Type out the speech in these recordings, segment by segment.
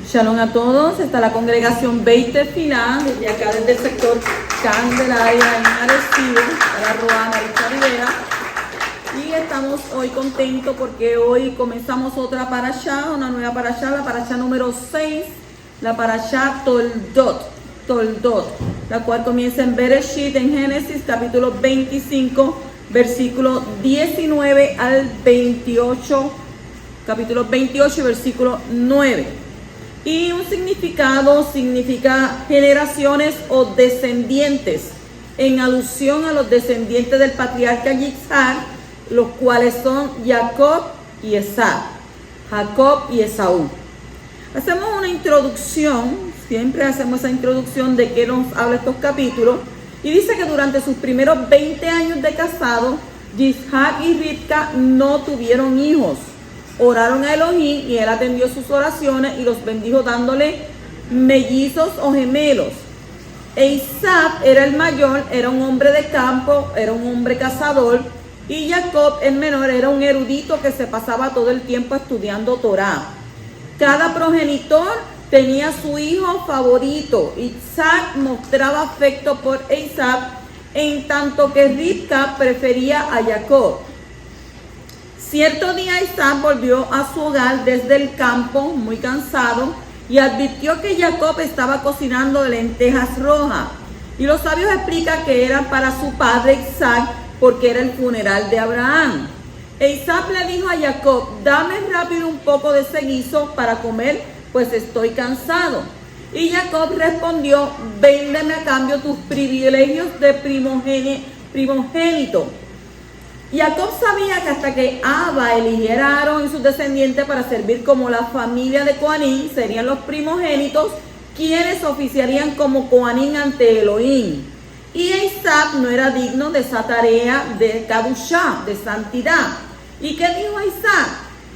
Shalom a todos, está la congregación Beit Tefilá, desde acá desde el sector Candelaria en Arecibo, para Roana y Rivera. Y estamos hoy contentos porque hoy comenzamos otra parashá, una nueva parashá, la parashá número 6, la parashá Toldot, la cual comienza en Bereshit, en Génesis, capítulo 25, versículo 19 al 28, capítulo 28, versículo 9. Y un significado significa generaciones o descendientes, en alusión a los descendientes del patriarca Yitzhak, los cuales son Jacob y Esaú. Hacemos una introducción, siempre hacemos esa introducción de qué nos habla estos capítulos, y dice que durante sus primeros 20 años de casado, Yitzhak y Rivka no tuvieron hijos. Oraron a Elohim y él atendió sus oraciones y los bendijo dándole mellizos o gemelos. Esaú era el mayor, era un hombre de campo, era un hombre cazador, y Jacob, el menor, era un erudito que se pasaba todo el tiempo estudiando Torá. Cada progenitor tenía su hijo favorito. Isaac mostraba afecto por Esaú, en tanto que Rivka prefería a Jacob. Cierto día Isaac volvió a su hogar desde el campo, muy cansado, y advirtió que Jacob estaba cocinando lentejas rojas. Y los sabios explican que eran para su padre Isaac, porque era el funeral de Abraham. Isaac le dijo a Jacob: dame rápido un poco de ese guiso para comer, pues estoy cansado. Y Jacob respondió: véndeme a cambio tus privilegios de primogénito. Jacob sabía que hasta que Abba eligiera a Aarón y sus descendientes para servir como la familia de Coanín, serían los primogénitos quienes oficiarían como Coanín ante Elohim. Y Isaac no era digno de esa tarea de Kadushá, de santidad. ¿Y qué dijo Isaac?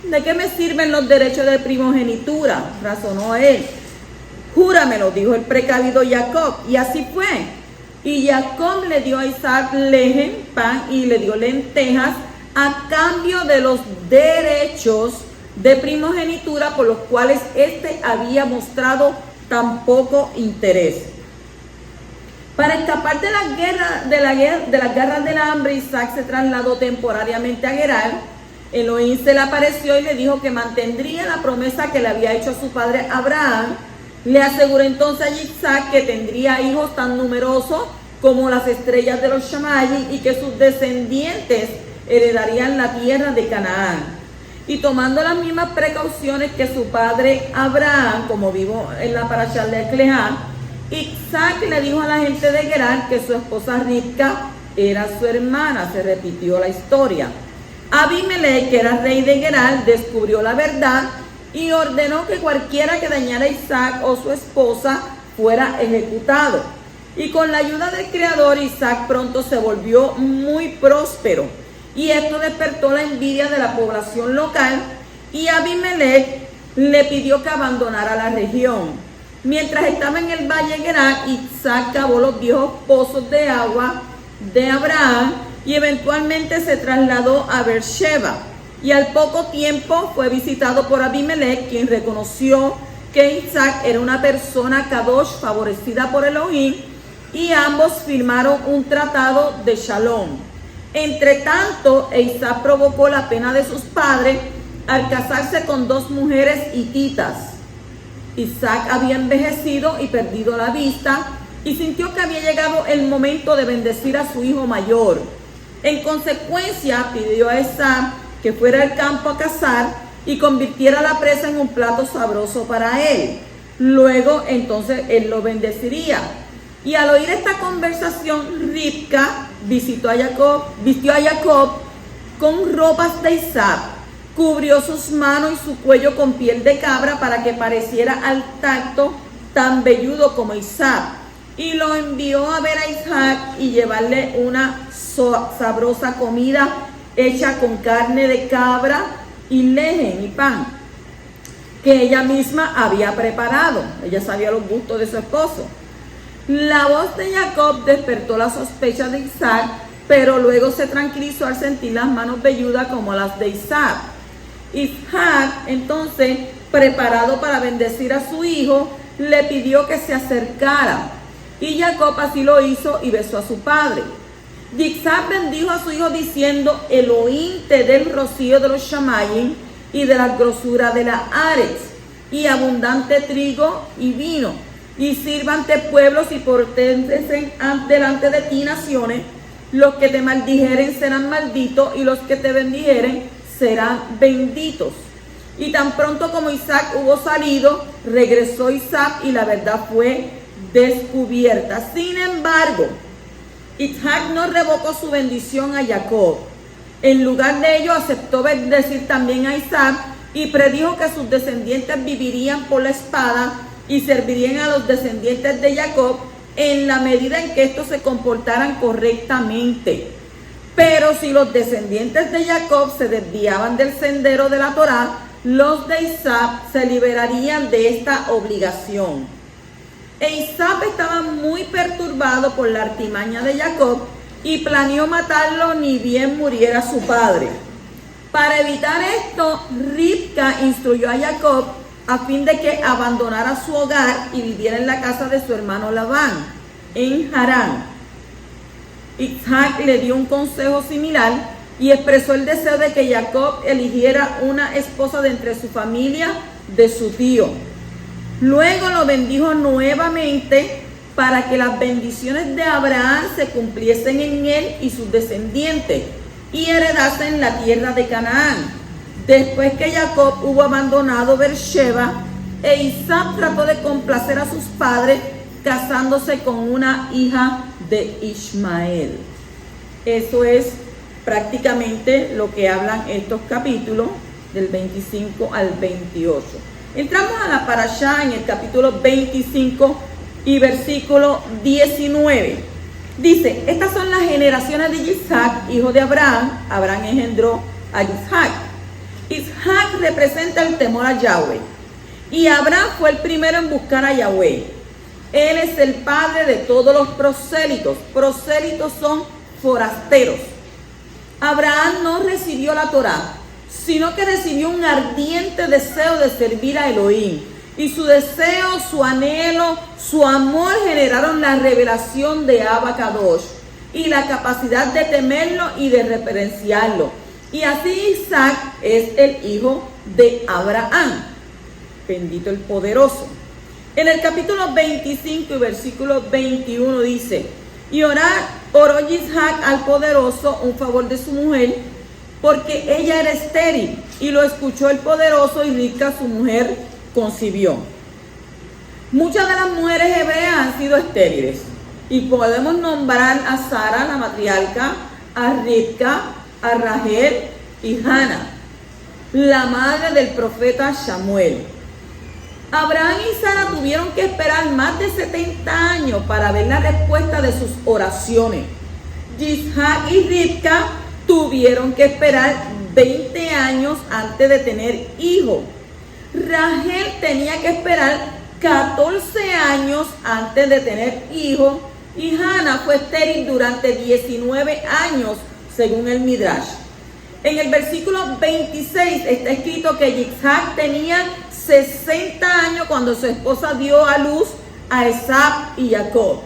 ¿De qué me sirven los derechos de primogenitura?, razonó él. Júramelo, dijo el precavido Jacob, y así fue. Y Jacob le dio a Isaac lejen, pan, y le dio lentejas a cambio de los derechos de primogenitura por los cuales éste había mostrado tan poco interés. Para escapar de las garras del hambre, Isaac se trasladó temporariamente a Gerar. Elohim se le apareció y le dijo que mantendría la promesa que le había hecho a su padre Abraham. Le aseguró entonces a Isaac que tendría hijos tan numerosos como las estrellas de los Shamayim y que sus descendientes heredarían la tierra de Canaán. Y tomando las mismas precauciones que su padre Abraham, como vivo en la parashá de Clejá, Isaac le dijo a la gente de Gerar que su esposa Rivka era su hermana. Se repitió la historia. Abimelech, que era rey de Gerar, descubrió la verdad y ordenó que cualquiera que dañara a Isaac o su esposa fuera ejecutado. Y con la ayuda del Creador, Isaac pronto se volvió muy próspero. Y esto despertó la envidia de la población local, y Abimelech le pidió que abandonara la región. Mientras estaba en el valle Gerar, Isaac cavó los viejos pozos de agua de Abraham y eventualmente se trasladó a Beersheba. Y al poco tiempo fue visitado por Abimelech, quien reconoció que Isaac era una persona kadosh favorecida por Elohim, y ambos firmaron un tratado de shalom. Entre tanto, Isaac provocó la pena de sus padres al casarse con dos mujeres hititas. Isaac había envejecido y perdido la vista, y sintió que había llegado el momento de bendecir a su hijo mayor. En consecuencia, pidió a Isaac que fuera al campo a cazar y convirtiera la presa en un plato sabroso para él. Luego, entonces, él lo bendeciría. Y al oír esta conversación, Rivka vistió a Jacob con ropas de Isaac, cubrió sus manos y su cuello con piel de cabra para que pareciera al tacto tan velludo como Isaac, y lo envió a ver a Isaac y llevarle una sabrosa comida hecha con carne de cabra y lejen y pan que ella misma había preparado. Ella sabía los gustos de su esposo. La voz de Jacob despertó la sospecha de Isaac, pero luego se tranquilizó al sentir las manos velludas como las de Isaac. Isaac, entonces, preparado para bendecir a su hijo, le pidió que se acercara. Y Jacob así lo hizo y besó a su padre. Isaac bendijo a su hijo diciendo: Elohim te dé el rocío de los Shamayim y de la grosura de la Ares, y abundante trigo y vino, y sírvante pueblos y porténtense delante de ti naciones. Los que te maldijeren serán malditos, y los que te bendijeren serán benditos. Y tan pronto como Isaac hubo salido, regresó Isaac, y la verdad fue descubierta. Sin embargo, Isaac no revocó su bendición a Jacob. En lugar de ello, aceptó bendecir también a Isaac y predijo que sus descendientes vivirían por la espada y servirían a los descendientes de Jacob en la medida en que estos se comportaran correctamente. Pero si los descendientes de Jacob se desviaban del sendero de la Torá, los de Isaac se liberarían de esta obligación. Isaac estaba muy perturbado por la artimaña de Jacob y planeó matarlo ni bien muriera su padre. Para evitar esto, Ribca instruyó a Jacob a fin de que abandonara su hogar y viviera en la casa de su hermano Labán, en Harán. Isaac le dio un consejo similar y expresó el deseo de que Jacob eligiera una esposa de entre su familia de su tío. Luego lo bendijo nuevamente para que las bendiciones de Abraham se cumpliesen en él y sus descendientes y heredasen la tierra de Canaán. Después que Jacob hubo abandonado Beersheba, Isaac trató de complacer a sus padres casándose con una hija de Ismael. Eso es prácticamente lo que hablan estos capítulos del 25 al 28. Entramos a la parashá en el capítulo 25 y versículo 19. Dice: estas son las generaciones de Isaac, hijo de Abraham. Abraham engendró a Isaac. Isaac representa el temor a Yahweh. Y Abraham fue el primero en buscar a Yahweh. Él es el padre de todos los prosélitos. Prosélitos son forasteros. Abraham no recibió la Torá, sino que recibió un ardiente deseo de servir a Elohim. Y su deseo, su anhelo, su amor generaron la revelación de Abba Kadosh y la capacidad de temerlo y de reverenciarlo. Y así Isaac es el hijo de Abraham. Bendito el poderoso. En el capítulo 25 y versículo 21 dice: y oró Isaac al poderoso un favor de su mujer, porque ella era estéril, y lo escuchó el poderoso, y Ribca su mujer concibió. Muchas de las mujeres hebreas han sido estériles, y podemos nombrar a Sara, la matriarca, a Ribca, a Rachel y Hannah, la madre del profeta Samuel. Abraham y Sara tuvieron que esperar más de 70 años para ver la respuesta de sus oraciones. Isaac y Ribca tuvieron que esperar 20 años antes de tener hijos. Rachel tenía que esperar 14 años antes de tener hijos, y Hannah fue estéril durante 19 años, según el Midrash. En el versículo 26 está escrito que Isaac tenía 60 años cuando su esposa dio a luz a Esaú y Jacob.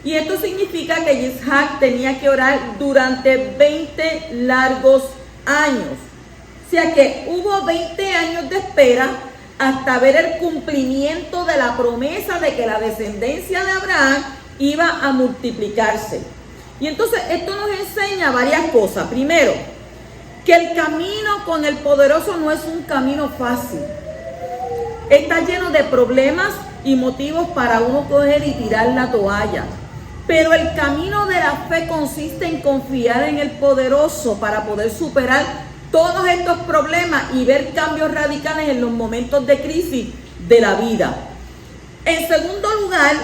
Y esto significa que Isaac tenía que orar durante 20 largos años. O sea que hubo 20 años de espera hasta ver el cumplimiento de la promesa de que la descendencia de Abraham iba a multiplicarse. Y entonces esto nos enseña varias cosas. Primero, que el camino con el poderoso no es un camino fácil. Está lleno de problemas y motivos para uno coger y tirar la toalla. Pero el camino de la fe consiste en confiar en el poderoso para poder superar todos estos problemas y ver cambios radicales en los momentos de crisis de la vida. En segundo lugar,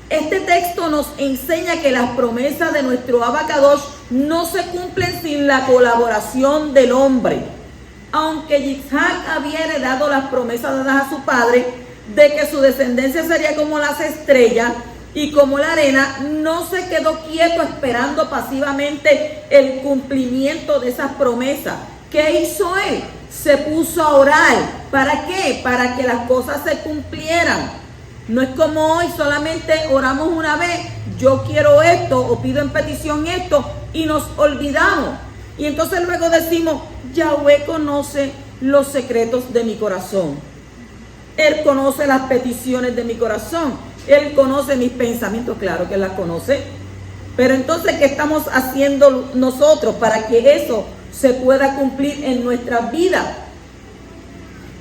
este texto nos enseña que las promesas de nuestro Abba Kadosh no se cumplen sin la colaboración del hombre. Aunque Isaac había heredado las promesas dadas a su padre de que su descendencia sería como las estrellas, y como la arena, no se quedó quieto esperando pasivamente el cumplimiento de esas promesas. ¿Qué hizo él? Se puso a orar. ¿Para qué? Para que las cosas se cumplieran. No es como hoy, solamente oramos una vez, yo quiero esto o pido en petición esto y nos olvidamos. Y entonces luego decimos, Yahweh conoce los secretos de mi corazón. Él conoce las peticiones de mi corazón. Él conoce mis pensamientos, claro que las conoce. Pero entonces, ¿qué estamos haciendo nosotros para que eso se pueda cumplir en nuestras vidas?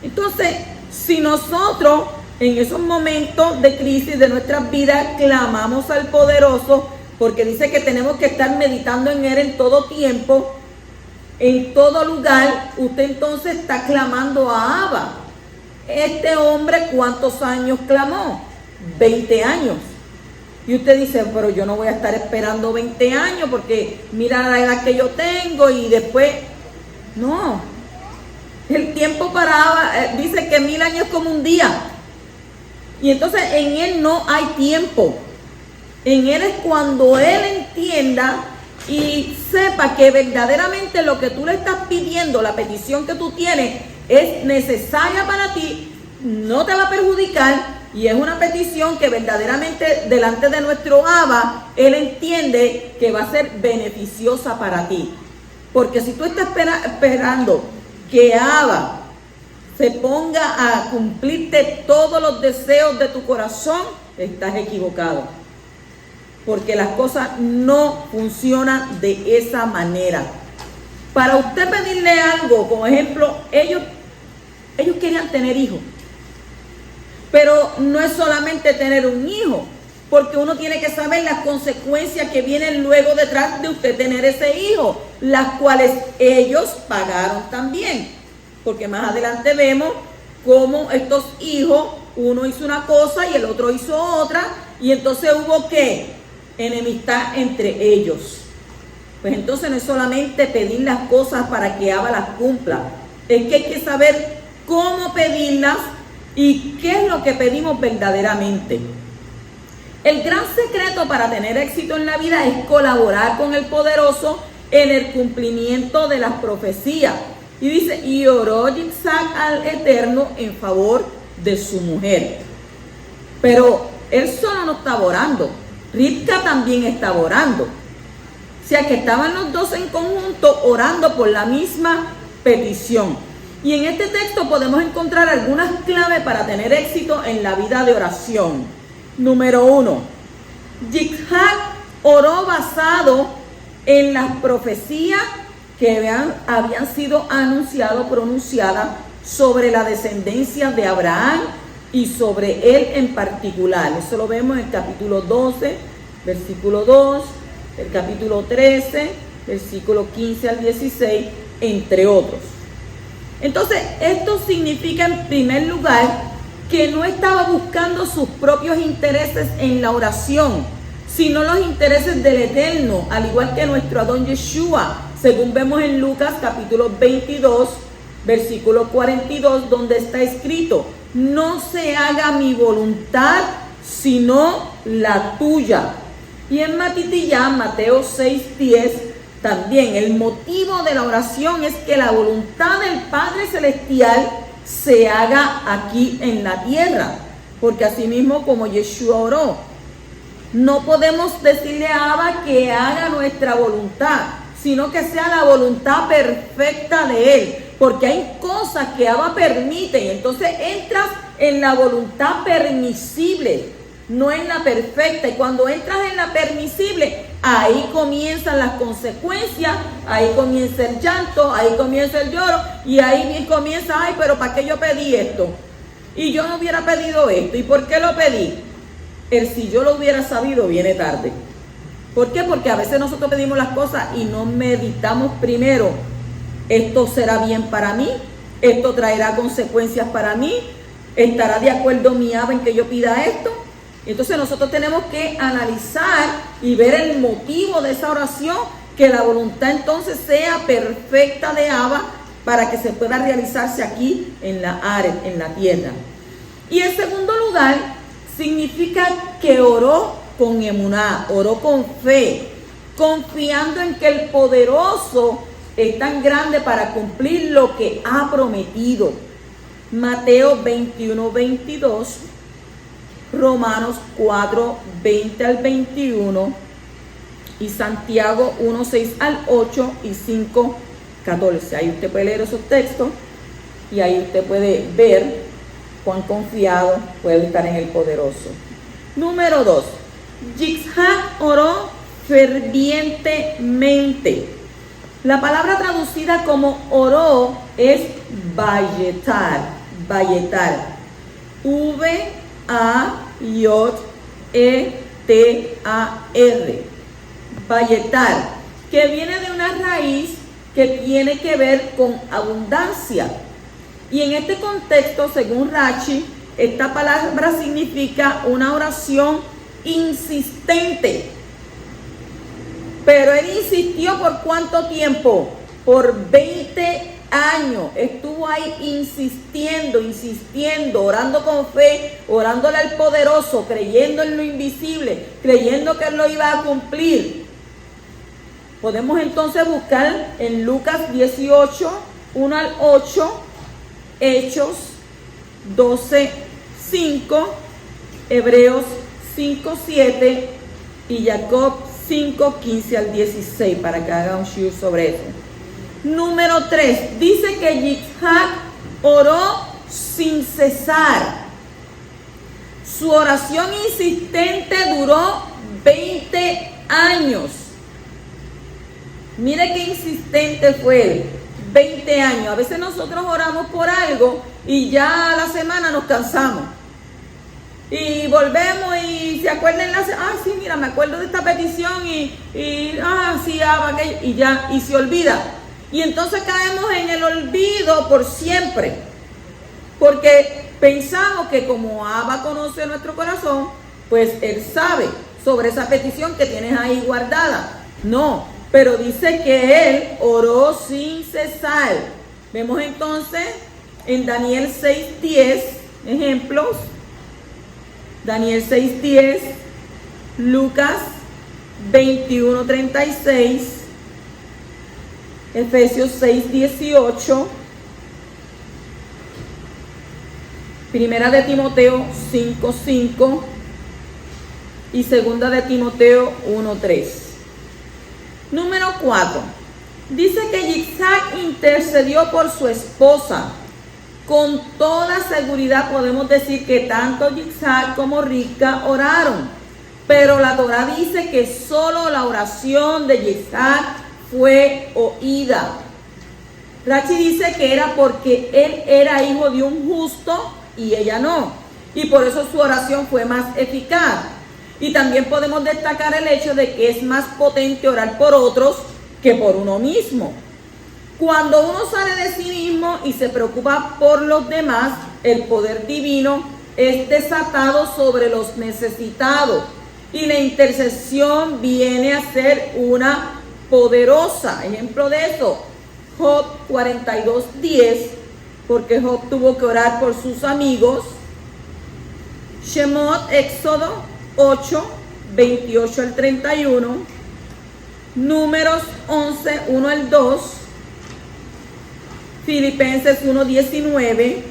Entonces, si nosotros en esos momentos de crisis de nuestras vidas clamamos al poderoso, porque dice que tenemos que estar meditando en Él en todo tiempo, en todo lugar, usted entonces está clamando a Abba. Este hombre, ¿cuántos años clamó? 20 años. Y usted dice, pero yo no voy a estar esperando 20 años porque mira la edad que yo tengo y después... No. El tiempo para Abba dice que 1000 años es como un día. Y entonces en Él no hay tiempo. En Él es cuando Él entienda y sepa que verdaderamente lo que tú le estás pidiendo, la petición que tú tienes, es necesaria para ti, no te va a perjudicar y es una petición que verdaderamente delante de nuestro Abba, Él entiende que va a ser beneficiosa para ti. Porque si tú estás esperando que Abba se ponga a cumplirte todos los deseos de tu corazón, estás equivocado. Porque las cosas no funcionan de esa manera. Para usted pedirle algo, como ejemplo, ellos querían tener hijos. Pero no es solamente tener un hijo, porque uno tiene que saber las consecuencias que vienen luego detrás de usted tener ese hijo, las cuales ellos pagaron también. Porque más adelante vemos cómo estos hijos, uno hizo una cosa y el otro hizo otra, y entonces hubo ¿qué? Enemistad entre ellos. Pues entonces no es solamente pedir las cosas para que Abba las cumpla, es que hay que saber cómo pedirlas y qué es lo que pedimos verdaderamente. El gran secreto para tener éxito en la vida es colaborar con el poderoso en el cumplimiento de las profecías. Y dice, y oró Yitzhak al Eterno en favor de su mujer. Pero él solo no estaba orando, Ribka también estaba orando. O sea que estaban los dos en conjunto orando por la misma petición. Y en este texto podemos encontrar algunas claves para tener éxito en la vida de oración. Número 1. Yitzhak oró basado en las profecías que habían sido pronunciadas sobre la descendencia de Abraham y sobre él en particular. Eso lo vemos en el capítulo 12, versículo 2, el capítulo 13, versículo 15 al 16, entre otros. Entonces, esto significa en primer lugar que no estaba buscando sus propios intereses en la oración, sino los intereses del Eterno, al igual que nuestro Adón Yeshua, según vemos en Lucas capítulo 22, versículo 42, donde está escrito, no se haga mi voluntad, sino la tuya. Y en Matitiyá, Mateo 6:10, también el motivo de la oración es que la voluntad del Padre Celestial se haga aquí en la tierra, porque así mismo como Yeshua oró, no podemos decirle a Abba que haga nuestra voluntad, sino que sea la voluntad perfecta de Él, porque hay cosas que Abba permite, y entonces entras en la voluntad permisible, no en la perfecta, y cuando entras en la permisible, ahí comienzan las consecuencias, ahí comienza el llanto, ahí comienza el lloro, y ahí bien comienza, ay, pero ¿para qué yo pedí esto? Y yo no hubiera pedido esto, ¿y por qué lo pedí? Si yo lo hubiera sabido, viene tarde. ¿Por qué? Porque a veces nosotros pedimos las cosas y no meditamos primero, ¿esto será bien para mí? ¿Esto traerá consecuencias para mí? ¿Estará de acuerdo mi Abba en que yo pida esto? Entonces nosotros tenemos que analizar y ver el motivo de esa oración, que la voluntad entonces sea perfecta de Abba para que se pueda realizarse aquí en la tierra. Y en segundo lugar, significa que oró con emuná, oró con fe, confiando en que el poderoso es tan grande para cumplir lo que ha prometido. Mateo 21, 22, Romanos 4, 20 al 21 y Santiago 1, 6 al 8 y 5, 14. Ahí usted puede leer esos textos y ahí usted puede ver cuán confiado puede estar en el poderoso. Número 2. Yitzhak oró fervientemente. La palabra traducida como oró es vayetar. V-A-Y-E-T-A-R. Vayetar, que viene de una raíz que tiene que ver con abundancia. Y en este contexto, según Rashi, esta palabra significa una oración insistente. Pero él insistió ¿por cuánto tiempo? Por 20 años. Estuvo ahí insistiendo, orando con fe, orándole al poderoso, creyendo en lo invisible, creyendo que él lo iba a cumplir. Podemos entonces buscar en Lucas 18, 1 al 8, Hechos 12, 5, Hebreos 5, 7 y Jacob 5, 15 al 16 para que haga un shiur sobre eso. Número 3, dice que Yitzhak oró sin cesar. Su oración insistente duró 20 años. Mire qué insistente fue él. 20 años. A veces nosotros oramos por algo y ya a la semana nos cansamos. Y volvemos y se acuerdan, sí, mira, me acuerdo de esta petición y ya, y se olvida. Y entonces caemos en el olvido por siempre. Porque pensamos que como Abba conoce nuestro corazón, pues Él sabe sobre esa petición que tienes ahí guardada. No, pero dice que Él oró sin cesar. Vemos entonces en Daniel 6:10 ejemplos. Daniel 6:10, Lucas 21:36, Efesios 6:18, Primera de Timoteo 5:5 y Segunda de Timoteo 1:3. Número 4. Dice que Yitzhak intercedió por su esposa. Con toda seguridad podemos decir que tanto Yitzhak como Rivka oraron. Pero la Torah dice que solo la oración de Yitzhak fue oída. Rashi dice que era porque él era hijo de un justo y ella no. Y por eso su oración fue más eficaz. Y también podemos destacar el hecho de que es más potente orar por otros que por uno mismo. Cuando uno sale de sí mismo y se preocupa por los demás, el poder divino es desatado sobre los necesitados. Y la intercesión viene a ser una poderosa. Ejemplo de eso, Job 42:10, porque Job tuvo que orar por sus amigos. Shemot, Éxodo 8, 28 al 31. Números 11, 1 al 2. Filipenses 1:19,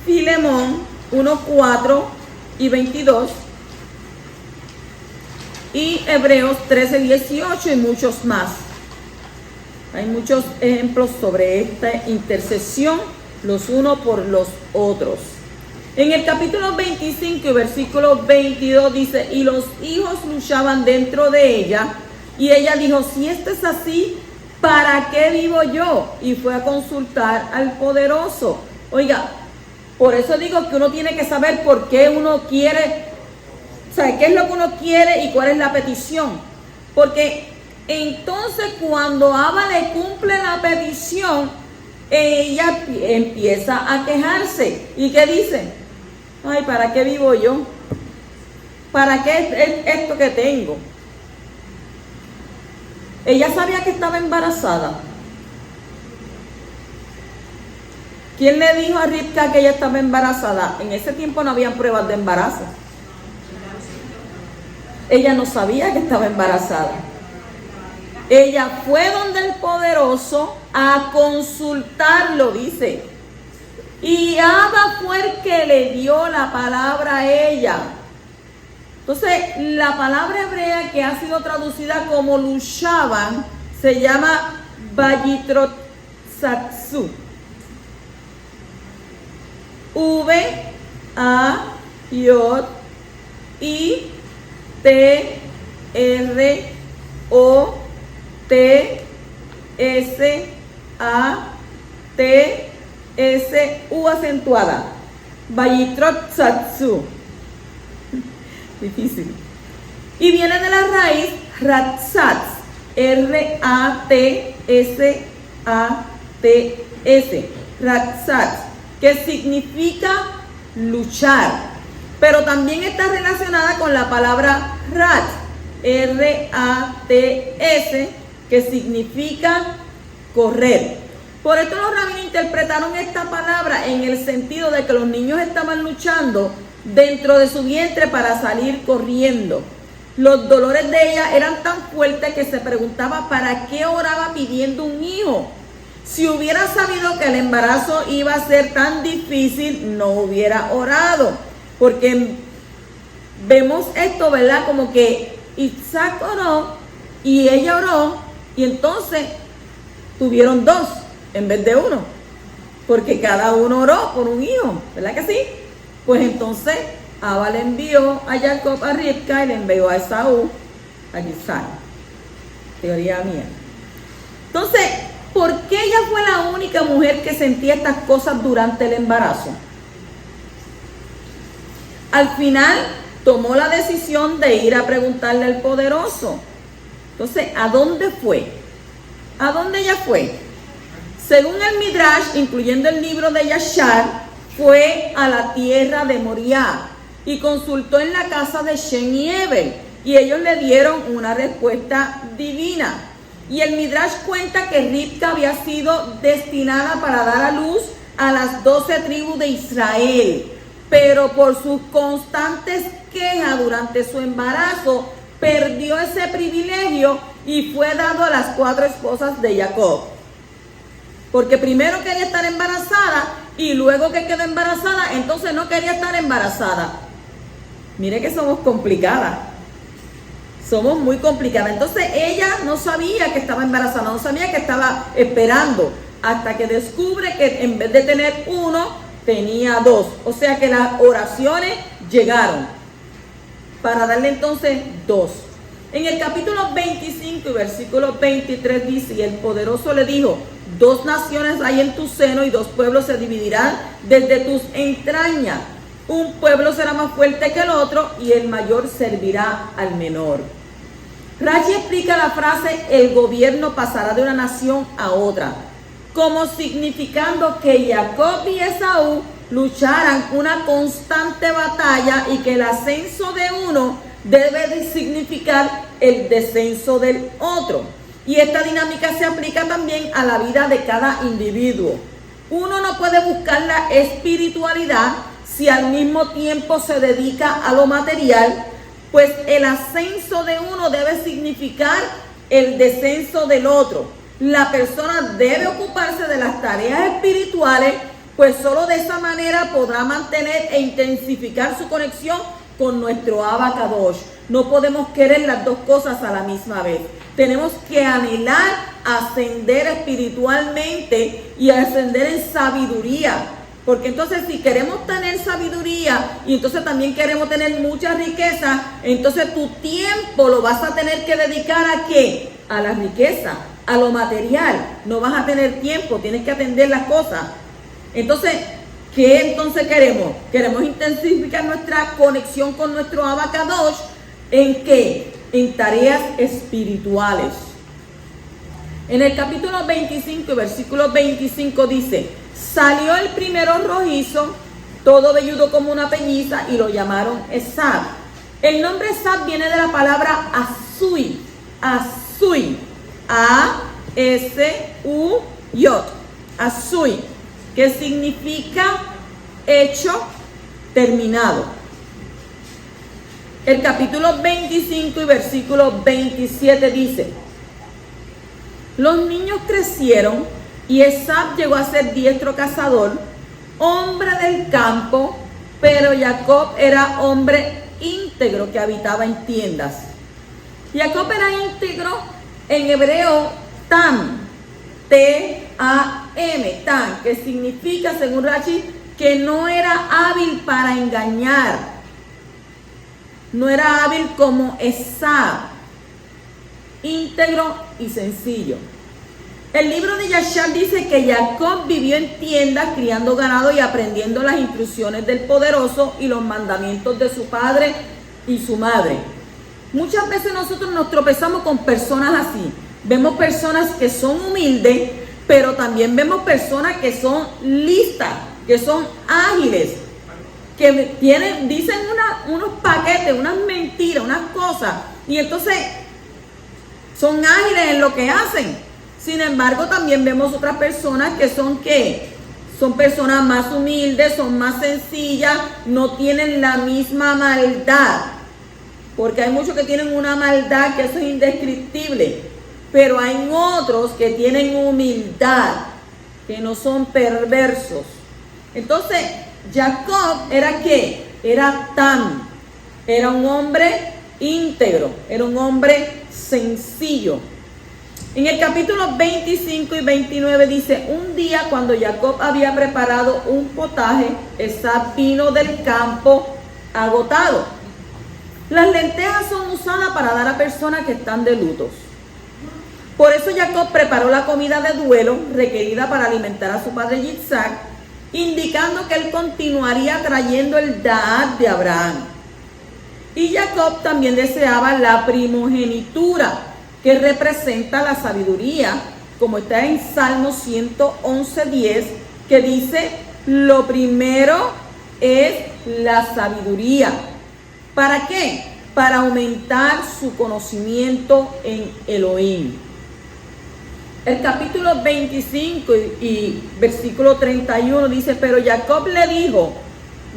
Filemón 1:4 y 22, y Hebreos 13:18 y muchos más. Hay muchos ejemplos sobre esta intercesión, los unos por los otros. En el capítulo 25 y versículo 22 dice, y los hijos luchaban dentro de ella, y ella dijo, si esto es así, ¿para qué vivo yo? Y fue a consultar al poderoso. Oiga, por eso digo que uno tiene que saber por qué uno quiere, o sea, qué es lo que uno quiere y cuál es la petición. Porque entonces cuando Abba le cumple la petición, ella empieza a quejarse. ¿Y qué dice? Ay, ¿para qué vivo yo? ¿Para qué es esto que tengo? Ella sabía que estaba embarazada. ¿Quién le dijo a Ribca que ella estaba embarazada? En ese tiempo no habían pruebas de embarazo. Ella no sabía que estaba embarazada. Ella fue donde el poderoso a consultarlo, dice. Y Abba fue el que le dio la palabra a ella. Entonces, la palabra hebrea que ha sido traducida como luchaban se llama Vayitrotsatsu. V-A-Y-T-R-O-T-S-A-T-S-U acentuada. Vayitrotsatsu. Difícil. Y viene de la raíz Ratsats. R-A-T-S-A-T-S. Ratsats, que significa luchar, pero también está relacionada con la palabra rat, R-A-T-S, que significa correr. Por esto los rabinos interpretaron esta palabra en el sentido de que los niños estaban luchando dentro de su vientre para salir corriendo. Los dolores de ella eran tan fuertes que se preguntaba para qué oraba pidiendo un hijo. Si hubiera sabido que el embarazo iba a ser tan difícil, no hubiera orado. Porque vemos esto, ¿verdad? Como que Isaac oró y ella oró y entonces tuvieron dos en vez de uno. Porque cada uno oró por un hijo, ¿verdad que sí? Pues entonces Abba le envió a Jacob a Ribca y le envió a Esaú a Isaac. Teoría mía. Entonces, ¿por qué ella fue la única mujer que sentía estas cosas durante el embarazo? Al final tomó la decisión de ir a preguntarle al poderoso. Entonces, ¿a dónde fue? ¿A dónde ella fue? Según el Midrash, incluyendo el libro de Yashar, fue a la tierra de Moriah y consultó en la casa de Shem y Eber, y ellos le dieron una respuesta divina. Y el Midrash cuenta que Ribca había sido destinada para dar a luz a las 12 tribus de Israel, pero por sus constantes quejas durante su embarazo, perdió ese privilegio y fue dado a las 4 esposas de Jacob. Porque primero quería estar embarazada y luego que quedó embarazada, entonces no quería estar embarazada. Mire que somos complicadas. Somos muy complicadas. Entonces ella no sabía que estaba embarazada, no sabía que estaba esperando, hasta que descubre que en vez de tener uno, tenía dos. O sea que las oraciones llegaron para darle entonces dos. En el capítulo 25 y versículo 23 dice: y el poderoso le dijo: 2 naciones hay en tu seno y 2 pueblos se dividirán desde tus entrañas. Un pueblo será más fuerte que el otro y el mayor servirá al menor. Rashi explica la frase el gobierno pasará de una nación a otra, como significando que Jacob y Esaú lucharan una constante batalla y que el ascenso de uno debe de significar el descenso del otro. Y esta dinámica se aplica también a la vida de cada individuo. Uno no puede buscar la espiritualidad si al mismo tiempo se dedica a lo material, pues el ascenso de uno debe significar el descenso del otro. La persona debe ocuparse de las tareas espirituales, pues solo de esa manera podrá mantener e intensificar su conexión con nuestro Abba Kadosh. No podemos querer las dos cosas a la misma vez. Tenemos que anhelar ascender espiritualmente y ascender en sabiduría. Porque entonces si queremos tener sabiduría y entonces también queremos tener mucha riqueza, entonces tu tiempo lo vas a tener que dedicar ¿a qué? A la riqueza, a lo material. No vas a tener tiempo, tienes que atender las cosas. Entonces, ¿qué entonces queremos? Queremos intensificar nuestra conexión con nuestro Abba Kadosh. ¿En qué? En tareas espirituales. En el capítulo 25, versículo 25 dice: salió el primero rojizo, todo velludo como una pelliza, y lo llamaron Esab. El nombre Esab viene de la palabra Asui. Asui. A-S-U-Y. Asui. que significa hecho, terminado. El capítulo 25 y versículo 27 dice: los niños crecieron y Esab llegó a ser diestro cazador, hombre del campo, pero Jacob era hombre íntegro que habitaba en tiendas. Jacob era íntegro, en hebreo tam, T-A-M, tam, que significa, según Rashi, que no era hábil para engañar, no era hábil como Esab, íntegro y sencillo. El libro de Yashar dice que Jacob vivió en tiendas criando ganado y aprendiendo las instrucciones del poderoso y los mandamientos de su padre y su madre. Muchas veces nosotros nos tropezamos con personas así. Vemos personas que son humildes, pero también vemos personas que son listas, que son ágiles, que dicen unos paquetes, unas mentiras, unas cosas, y entonces son ágiles en lo que hacen. Sin embargo, también vemos otras personas que son ¿qué? Son personas más humildes, son más sencillas, no tienen la misma maldad. Porque hay muchos que tienen una maldad que eso es indescriptible. Pero hay otros que tienen humildad, que no son perversos. Entonces, Jacob era ¿qué? Era Tam. Era un hombre íntegro, era un hombre sencillo. En el capítulo 25 y 29 dice: un día cuando Jacob había preparado un potaje, Esab vino del campo agotado. Las lentejas son usadas para dar a personas que están de lutos. Por eso Jacob preparó la comida de duelo requerida para alimentar a su padre Yitzhak, indicando que él continuaría trayendo el Da'at de Abraham. Y Jacob también deseaba la primogenitura, que representa la sabiduría, como está en Salmo 111:10, que dice: lo primero es la sabiduría. ¿Para qué? Para aumentar su conocimiento en Elohim. El capítulo 25 y versículo 31 dice: pero Jacob le dijo: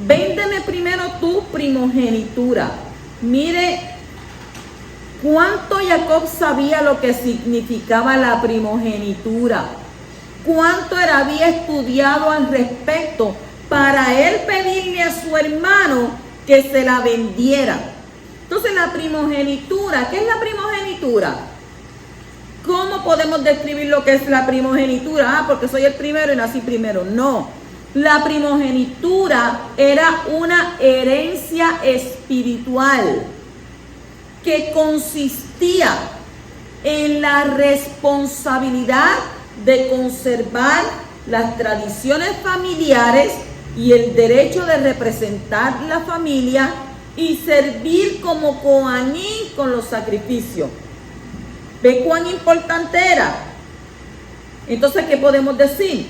véndeme primero tu primogenitura. Mire cuánto Jacob sabía lo que significaba la primogenitura, cuánto él había estudiado al respecto para él pedirle a su hermano que se la vendiera. Entonces, la primogenitura, ¿qué es la primogenitura? ¿Cómo podemos describir lo que es la primogenitura? Ah, porque soy el primero y nací primero. No, la primogenitura era una herencia espiritual que consistía en la responsabilidad de conservar las tradiciones familiares y el derecho de representar la familia y servir como coaní con los sacrificios. ¿Ve cuán importante era? Entonces, ¿qué podemos decir?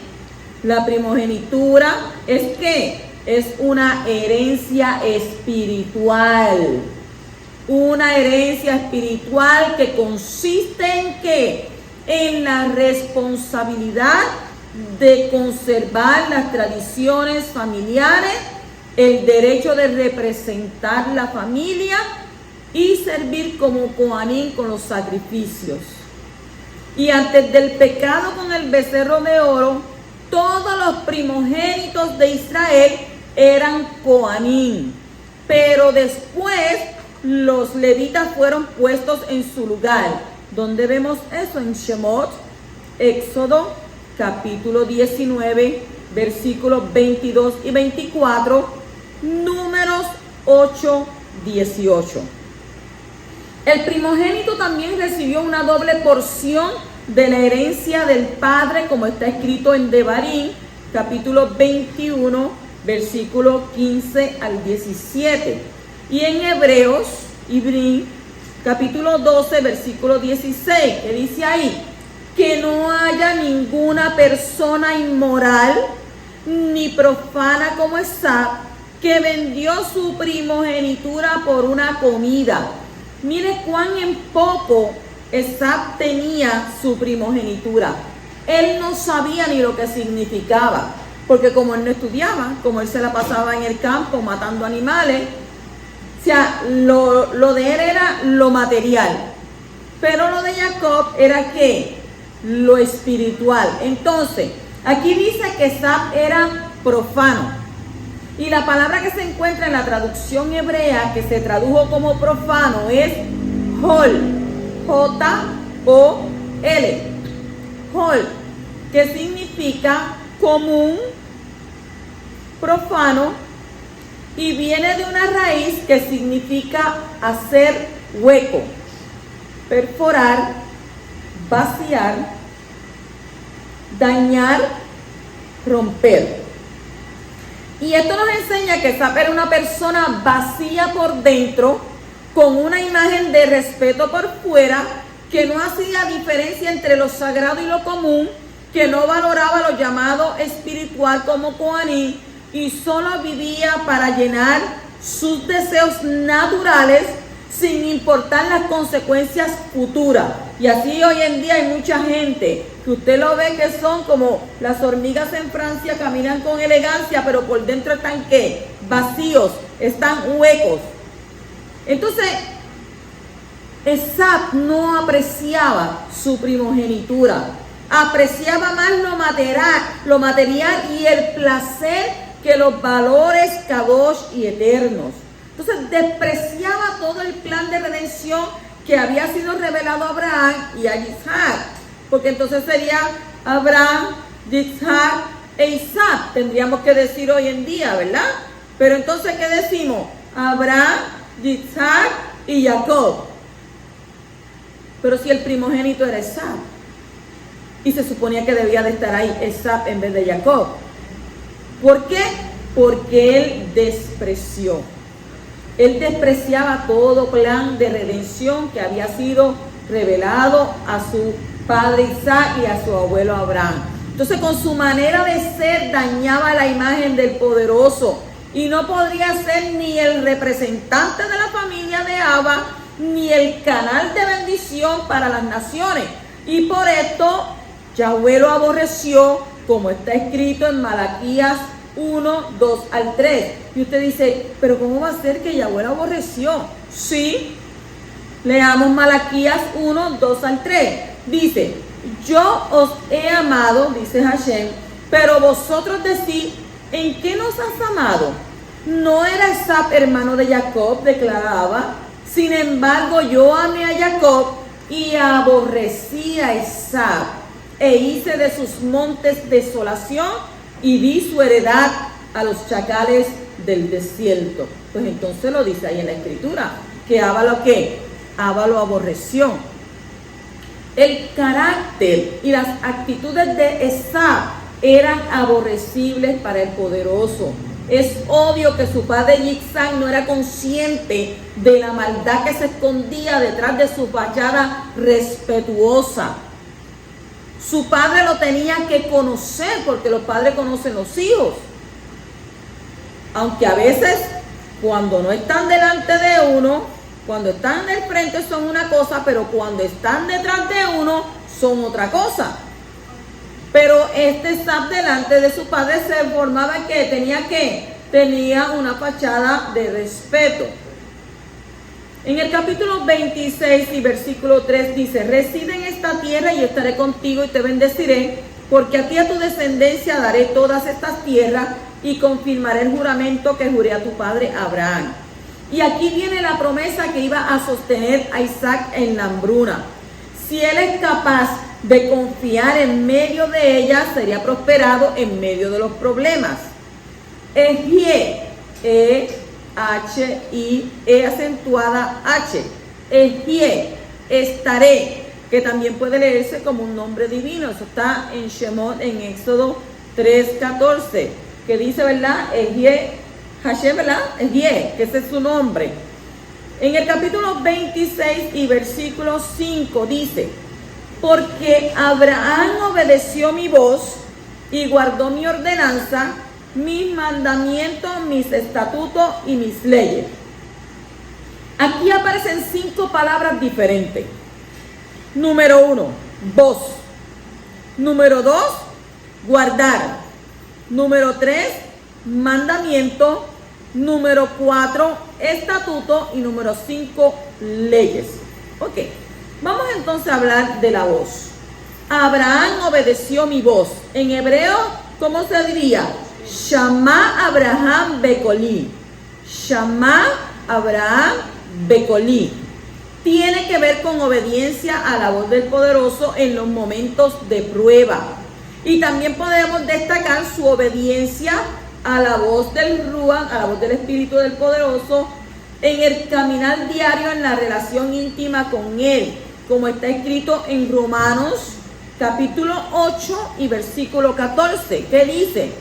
La primogenitura es ¿qué? Es una herencia espiritual. Una herencia espiritual que consiste en ¿qué? En la responsabilidad de conservar las tradiciones familiares, el derecho de representar la familia y servir como coanín con los sacrificios. Y antes del pecado con el becerro de oro, todos los primogénitos de Israel eran coanín, pero después los levitas fueron puestos en su lugar. ¿Dónde vemos eso? En Shemot, Éxodo, capítulo 19, versículos 22 y 24, Números 8, 18. El primogénito también recibió una doble porción de la herencia del padre, como está escrito en Devarim, capítulo 21, versículo 15 al 17. Y en Hebreos, capítulo 12, versículo 16, que dice ahí: que no haya ninguna persona inmoral ni profana como Esab, que vendió su primogenitura por una comida. Mire cuán en poco Esab tenía su primogenitura. Él no sabía ni lo que significaba. porque como él no estudiaba, como él se la pasaba en el campo matando animales, o sea, lo de él era lo material, pero lo de Jacob era ¿qué? Lo espiritual. Entonces, aquí dice que Esab era profano, y la palabra que se encuentra en la traducción hebrea que se tradujo como profano es Hol, J-O-L, Hol, que significa común, profano, y viene de una raíz que significa hacer hueco, perforar, vaciar, dañar, romper. Y esto nos enseña que Esab era una persona vacía por dentro, con una imagen de respeto por fuera, que no hacía diferencia entre lo sagrado y lo común, que no valoraba lo llamado espiritual como Kohanim, y solo vivía para llenar sus deseos naturales sin importar las consecuencias futuras. Y así hoy en día hay mucha gente que usted lo ve que son como las hormigas en Francia, caminan con elegancia, pero por dentro están ¿qué? Vacíos, están huecos. Entonces, Esab no apreciaba su primogenitura, apreciaba más lo material y el placer que los valores kadosh y eternos. Entonces despreciaba todo el plan de redención que había sido revelado a Abraham y a Isaac, porque entonces sería Abraham, Isaac e Isaac, tendríamos que decir hoy en día, ¿verdad? Pero entonces, ¿qué decimos? Abraham, Isaac y Jacob. Pero si el primogénito era Esab, y se suponía que debía de estar ahí Esab en vez de Jacob. ¿Por qué? Porque él despreció. Él despreciaba todo plan de redención que había sido revelado a su padre Isaac y a su abuelo Abraham. Entonces, con su manera de ser, dañaba la imagen del poderoso y no podría ser ni el representante de la familia de Abba, ni el canal de bendición para las naciones. Y por esto, Yahweh lo aborreció, como está escrito en Malaquías 1, 2 al 3. Y usted dice, pero ¿cómo va a ser que Yahweh lo aborreció? Sí, leamos Malaquías 1, 2 al 3. Dice, yo os he amado, dice Hashem, pero vosotros decís, ¿en qué nos has amado? ¿No era Esab hermano de Jacob? Declaraba. Sin embargo, yo amé a Jacob y aborrecí a Esab, e hice de sus montes desolación y di su heredad a los chacales del desierto. Pues entonces lo dice ahí en la escritura, que Abba lo que, Abba lo aborreció. El carácter y las actitudes de Esab eran aborrecibles para el poderoso. Es obvio que su padre Yitzhak no era consciente de la maldad que se escondía detrás de su fachada respetuosa. Su padre lo tenía que conocer, porque los padres conocen los hijos. Aunque a veces, cuando no están delante de uno, cuando están del frente son una cosa, pero cuando están detrás de uno son otra cosa. Pero este Esab delante de su padre se formaba que tenía una fachada de respeto. En el capítulo 26 y versículo 3 dice, reside en esta tierra y estaré contigo y te bendeciré, porque a ti y a tu descendencia daré todas estas tierras y confirmaré el juramento que juré a tu padre Abraham. Y aquí viene la promesa que iba a sostener a Isaac en la hambruna. Si él es capaz de confiar en medio de ella, sería prosperado en medio de los problemas. Ejie, H-I-E acentuada H. Ejie, estaré, que también puede leerse como un nombre divino. Eso está en Shemot, en Éxodo 3:14, que dice, ¿verdad? Ejie, Hashem, ¿verdad? Ejie, que ese es su nombre. En el capítulo 26 y versículo 5 dice, porque Abraham obedeció mi voz y guardó mi ordenanza, mis mandamientos, mis estatutos y mis leyes. Aquí aparecen 5 palabras diferentes. Número 1, voz. Número 2, guardar. Número 3, mandamiento. Número 4, estatuto. Y número 5, leyes. Ok, vamos entonces a hablar de la voz. Abraham obedeció mi voz. En hebreo, ¿cómo se diría? Shama Abraham Bekoli. Shama Abraham Bekoli. Tiene que ver con obediencia a la voz del poderoso en los momentos de prueba. Y también podemos destacar su obediencia a la voz del Ruach, a la voz del Espíritu del Poderoso, en el caminar diario en la relación íntima con Él, como está escrito en Romanos capítulo 8 y versículo 14, que dice: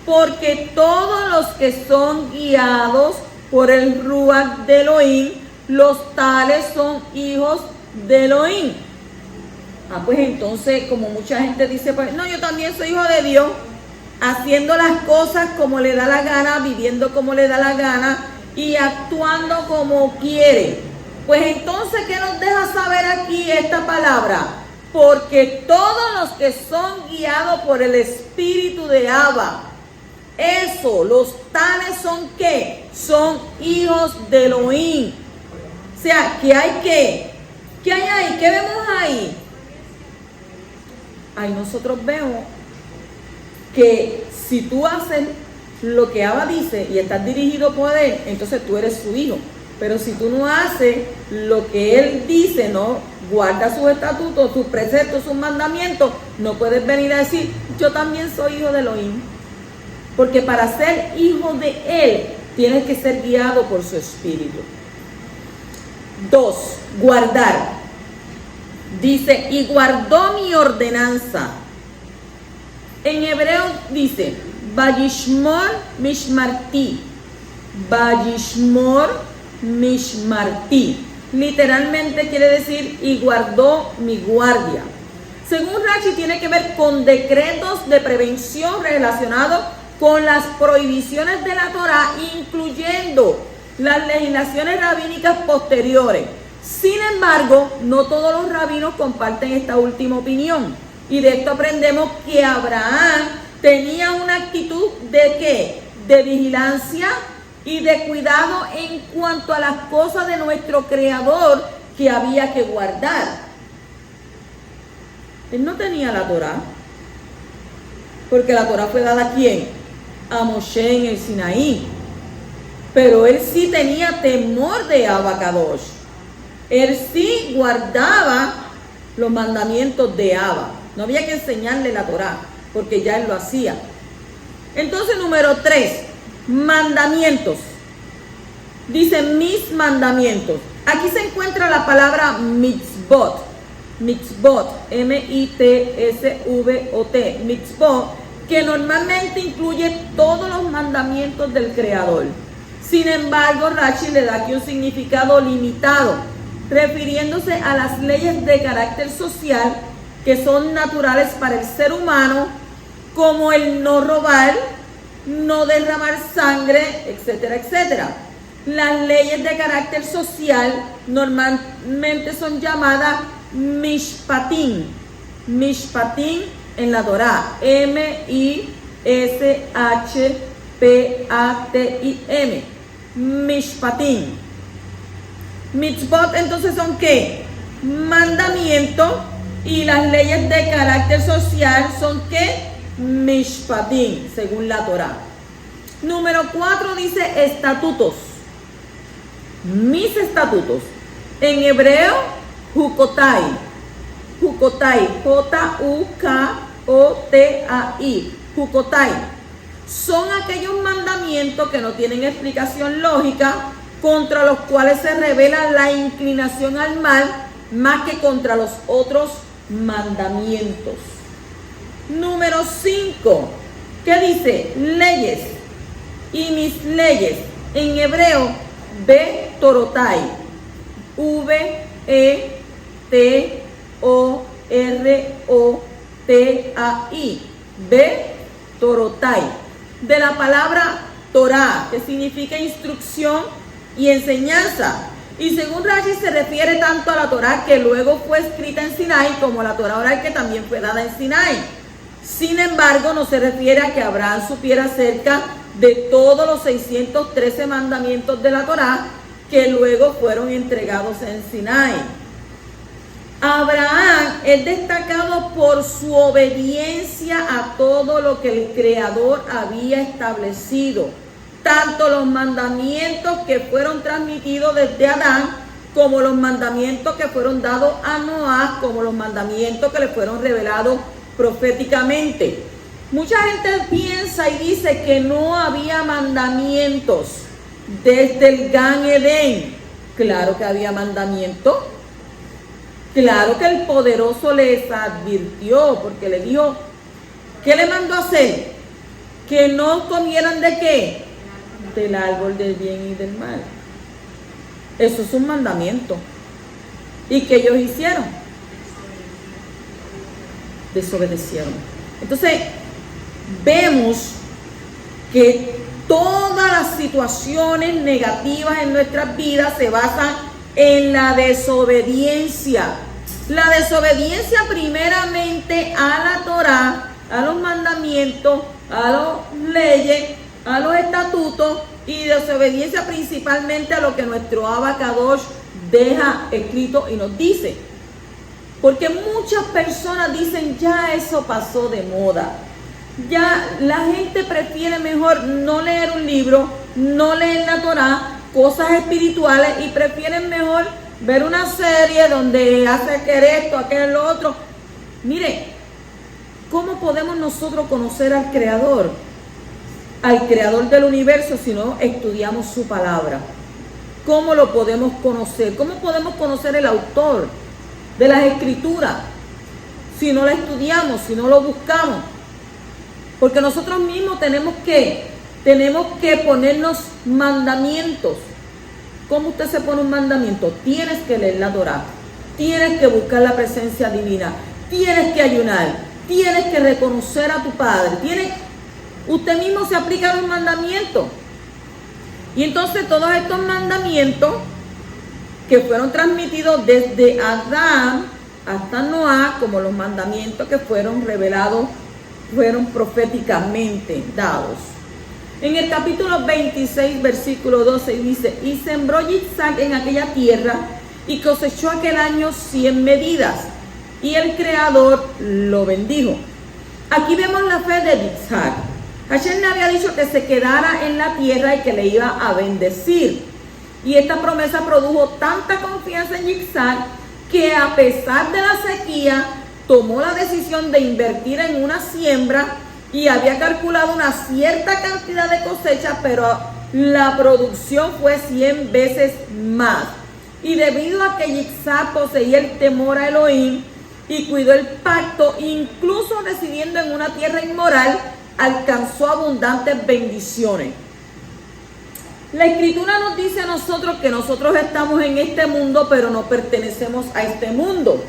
porque todos los que son guiados por el Ruach de Elohim, los tales son hijos de Elohim. Pues entonces, como mucha gente dice, pues no, yo también soy hijo de Dios, haciendo las cosas como le da la gana, viviendo como le da la gana y actuando como quiere. Pues entonces, ¿qué nos deja saber aquí esta palabra? Porque todos los que son guiados por el espíritu de Abba, los tales son ¿qué? Son hijos de Elohim. O sea, ¿qué hay ¿Qué hay ahí? ¿Qué vemos ahí? Ahí nosotros vemos que si tú haces lo que Abba dice y estás dirigido por Él, entonces tú eres su hijo. Pero si tú no haces lo que Él dice, no guarda sus estatutos, sus preceptos, sus mandamientos, no puedes venir a decir, yo también soy hijo de Elohim. Porque para ser hijo de Él, tienes que ser guiado por su espíritu. 2, guardar. Dice, y guardó mi ordenanza. En hebreo dice, Vayishmor Mishmarti. Vayishmor Mishmarti. Literalmente quiere decir, y guardó mi guardia. Según Rashi, tiene que ver con decretos de prevención relacionados con las prohibiciones de la Torá, incluyendo las legislaciones rabínicas posteriores. Sin embargo, no todos los rabinos comparten esta última opinión. Y de esto aprendemos que Abraham tenía una actitud de ¿qué? De vigilancia y de cuidado en cuanto a las cosas de nuestro Creador que había que guardar. Él no tenía la Torá, porque la Torá fue dada ¿a quién? A Moshe en el Sinaí. Pero él sí tenía temor de Abba Kadosh. Él sí guardaba los mandamientos de Abba. No había que enseñarle la Torá, porque ya él lo hacía. Entonces, número 3, mandamientos. Dice mis mandamientos. Aquí se encuentra la palabra mitzvot. Mitzvot, M-I-T-S-V-O-T. Mitzvot, que normalmente incluye todos los mandamientos del Creador. Sin embargo, Rashi le da aquí un significado limitado, refiriéndose a las leyes de carácter social que son naturales para el ser humano, como el no robar, no derramar sangre, etcétera, etcétera. Las leyes de carácter social normalmente son llamadas mishpatim. Mishpatim en la Torá, M-I-S-H-P-A-T-I-M. Mishpatim. Mitzvot entonces son ¿qué? Mandamientos. Y las leyes de carácter social son ¿qué? Mishpatim, según la Torá. Número 4 dice estatutos. Mis estatutos. En hebreo, Jukotai. Jukotai. J-U-K-O-T-A-I. Jukotai. Son aquellos mandamientos que no tienen explicación lógica, contra los cuales se revela la inclinación al mal, más que contra los otros mandamientos. Número 5. ¿Qué dice? Leyes. Y mis leyes. En hebreo, Betorotai. V-E-T-O-R-O-T-A-I. Betorotai. De la palabra Torah, que significa instrucción y enseñanza. Y según Rashi se refiere tanto a la Torá que luego fue escrita en Sinai, como la Torá oral que también fue dada en Sinai. Sin embargo, no se refiere a que Abraham supiera acerca de todos los 613 mandamientos de la Torá que luego fueron entregados en Sinai. Abraham es destacado por su obediencia a todo lo que el Creador había establecido, tanto los mandamientos que fueron transmitidos desde Adán, como los mandamientos que fueron dados a Noé, como los mandamientos que le fueron revelados proféticamente. Mucha gente piensa y dice que no había mandamientos desde el Gan Edén. Claro que había mandamientos. Claro que el poderoso les advirtió, porque le dijo, ¿qué le mandó a hacer? Que no comieran ¿de qué? Del árbol del bien y del mal. Eso es un mandamiento. ¿Y qué ellos hicieron? Desobedecieron. Entonces, vemos que todas las situaciones negativas en nuestras vidas se basan en la desobediencia. La desobediencia primeramente a la Torá, a los mandamientos, a las leyes, a los estatutos, y desobediencia principalmente a lo que nuestro Abba Kadosh deja escrito y nos dice. Porque muchas personas dicen, ya eso pasó de moda. Ya la gente prefiere mejor no leer un libro, no leer la Torá, cosas espirituales, y prefieren mejor ver una serie donde hace que esto, aquel, lo otro. Mire, ¿cómo podemos nosotros conocer al Creador del universo, si no estudiamos su palabra? ¿Cómo lo podemos conocer? ¿Cómo podemos conocer el autor de las escrituras si no la estudiamos, si no lo buscamos? Porque nosotros mismos tenemos que ponernos mandamientos. ¿Cómo usted se pone un mandamiento? Tienes que leer la Torá, tienes que buscar la presencia divina, tienes que ayunar, tienes que reconocer a tu Padre, usted mismo se aplica los mandamientos. Y entonces todos estos mandamientos que fueron transmitidos desde Adán hasta Noé, como los mandamientos que fueron revelados, fueron proféticamente dados. En el capítulo 26, versículo 12 dice, y sembró Yitzhak en aquella tierra y cosechó aquel año 100 medidas, y el Creador lo bendijo. Aquí vemos la fe de Yitzhak. Hashem le había dicho que se quedara en la tierra y que le iba a bendecir. Y esta promesa produjo tanta confianza en Yitzhak que, a pesar de la sequía, tomó la decisión de invertir en una siembra, y había calculado una cierta cantidad de cosecha, pero la producción fue 100 veces más. Y debido a que Yitzhak poseía el temor a Elohim y cuidó el pacto, incluso residiendo en una tierra inmoral, alcanzó abundantes bendiciones. La Escritura nos dice a nosotros que nosotros estamos en este mundo, pero no pertenecemos a este mundo.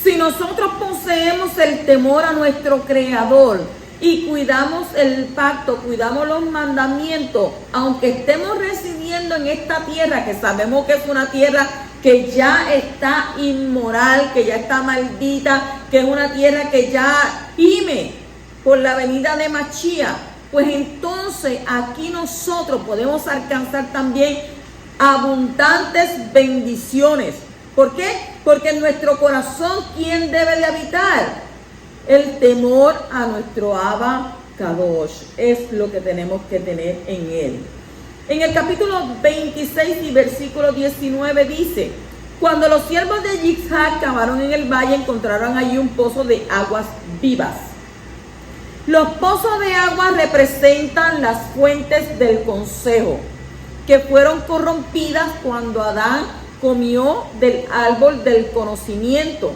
Si nosotros poseemos el temor a nuestro Creador y cuidamos el pacto, cuidamos los mandamientos, aunque estemos residiendo en esta tierra, que sabemos que es una tierra que ya está inmoral, que ya está maldita, que es una tierra que ya gime por la venida de Mashiach, pues entonces aquí nosotros podemos alcanzar también abundantes bendiciones. ¿Por qué? Porque en nuestro corazón, ¿quién debe de habitar? El temor a nuestro Abba Kadosh. Es lo que tenemos que tener en él. En el capítulo 26 y versículo 19 dice, cuando los siervos de Yitzhak cavaron en el valle, encontraron allí un pozo de aguas vivas. Los pozos de agua representan las fuentes del consejo, que fueron corrompidas cuando Adán comió del árbol del conocimiento.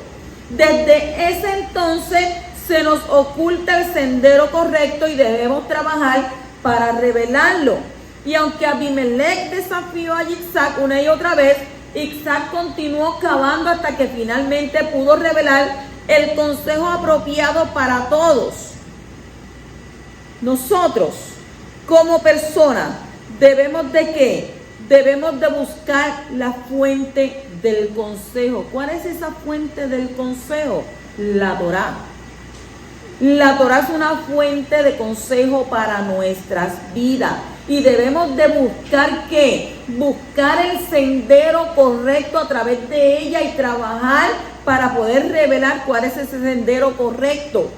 Desde ese entonces se nos oculta el sendero correcto y debemos trabajar para revelarlo. Y aunque Abimelech desafió a Yitzhak una y otra vez, Yitzhak continuó cavando hasta que finalmente pudo revelar el consejo apropiado para todos. Nosotros, como personas, debemos de ¿qué? Debemos de buscar la fuente del consejo. ¿Cuál es esa fuente del consejo? La Torá. La Torah es una fuente de consejo para nuestras vidas. Y debemos de buscar ¿qué? Buscar el sendero correcto a través de ella y trabajar para poder revelar cuál es ese sendero correcto.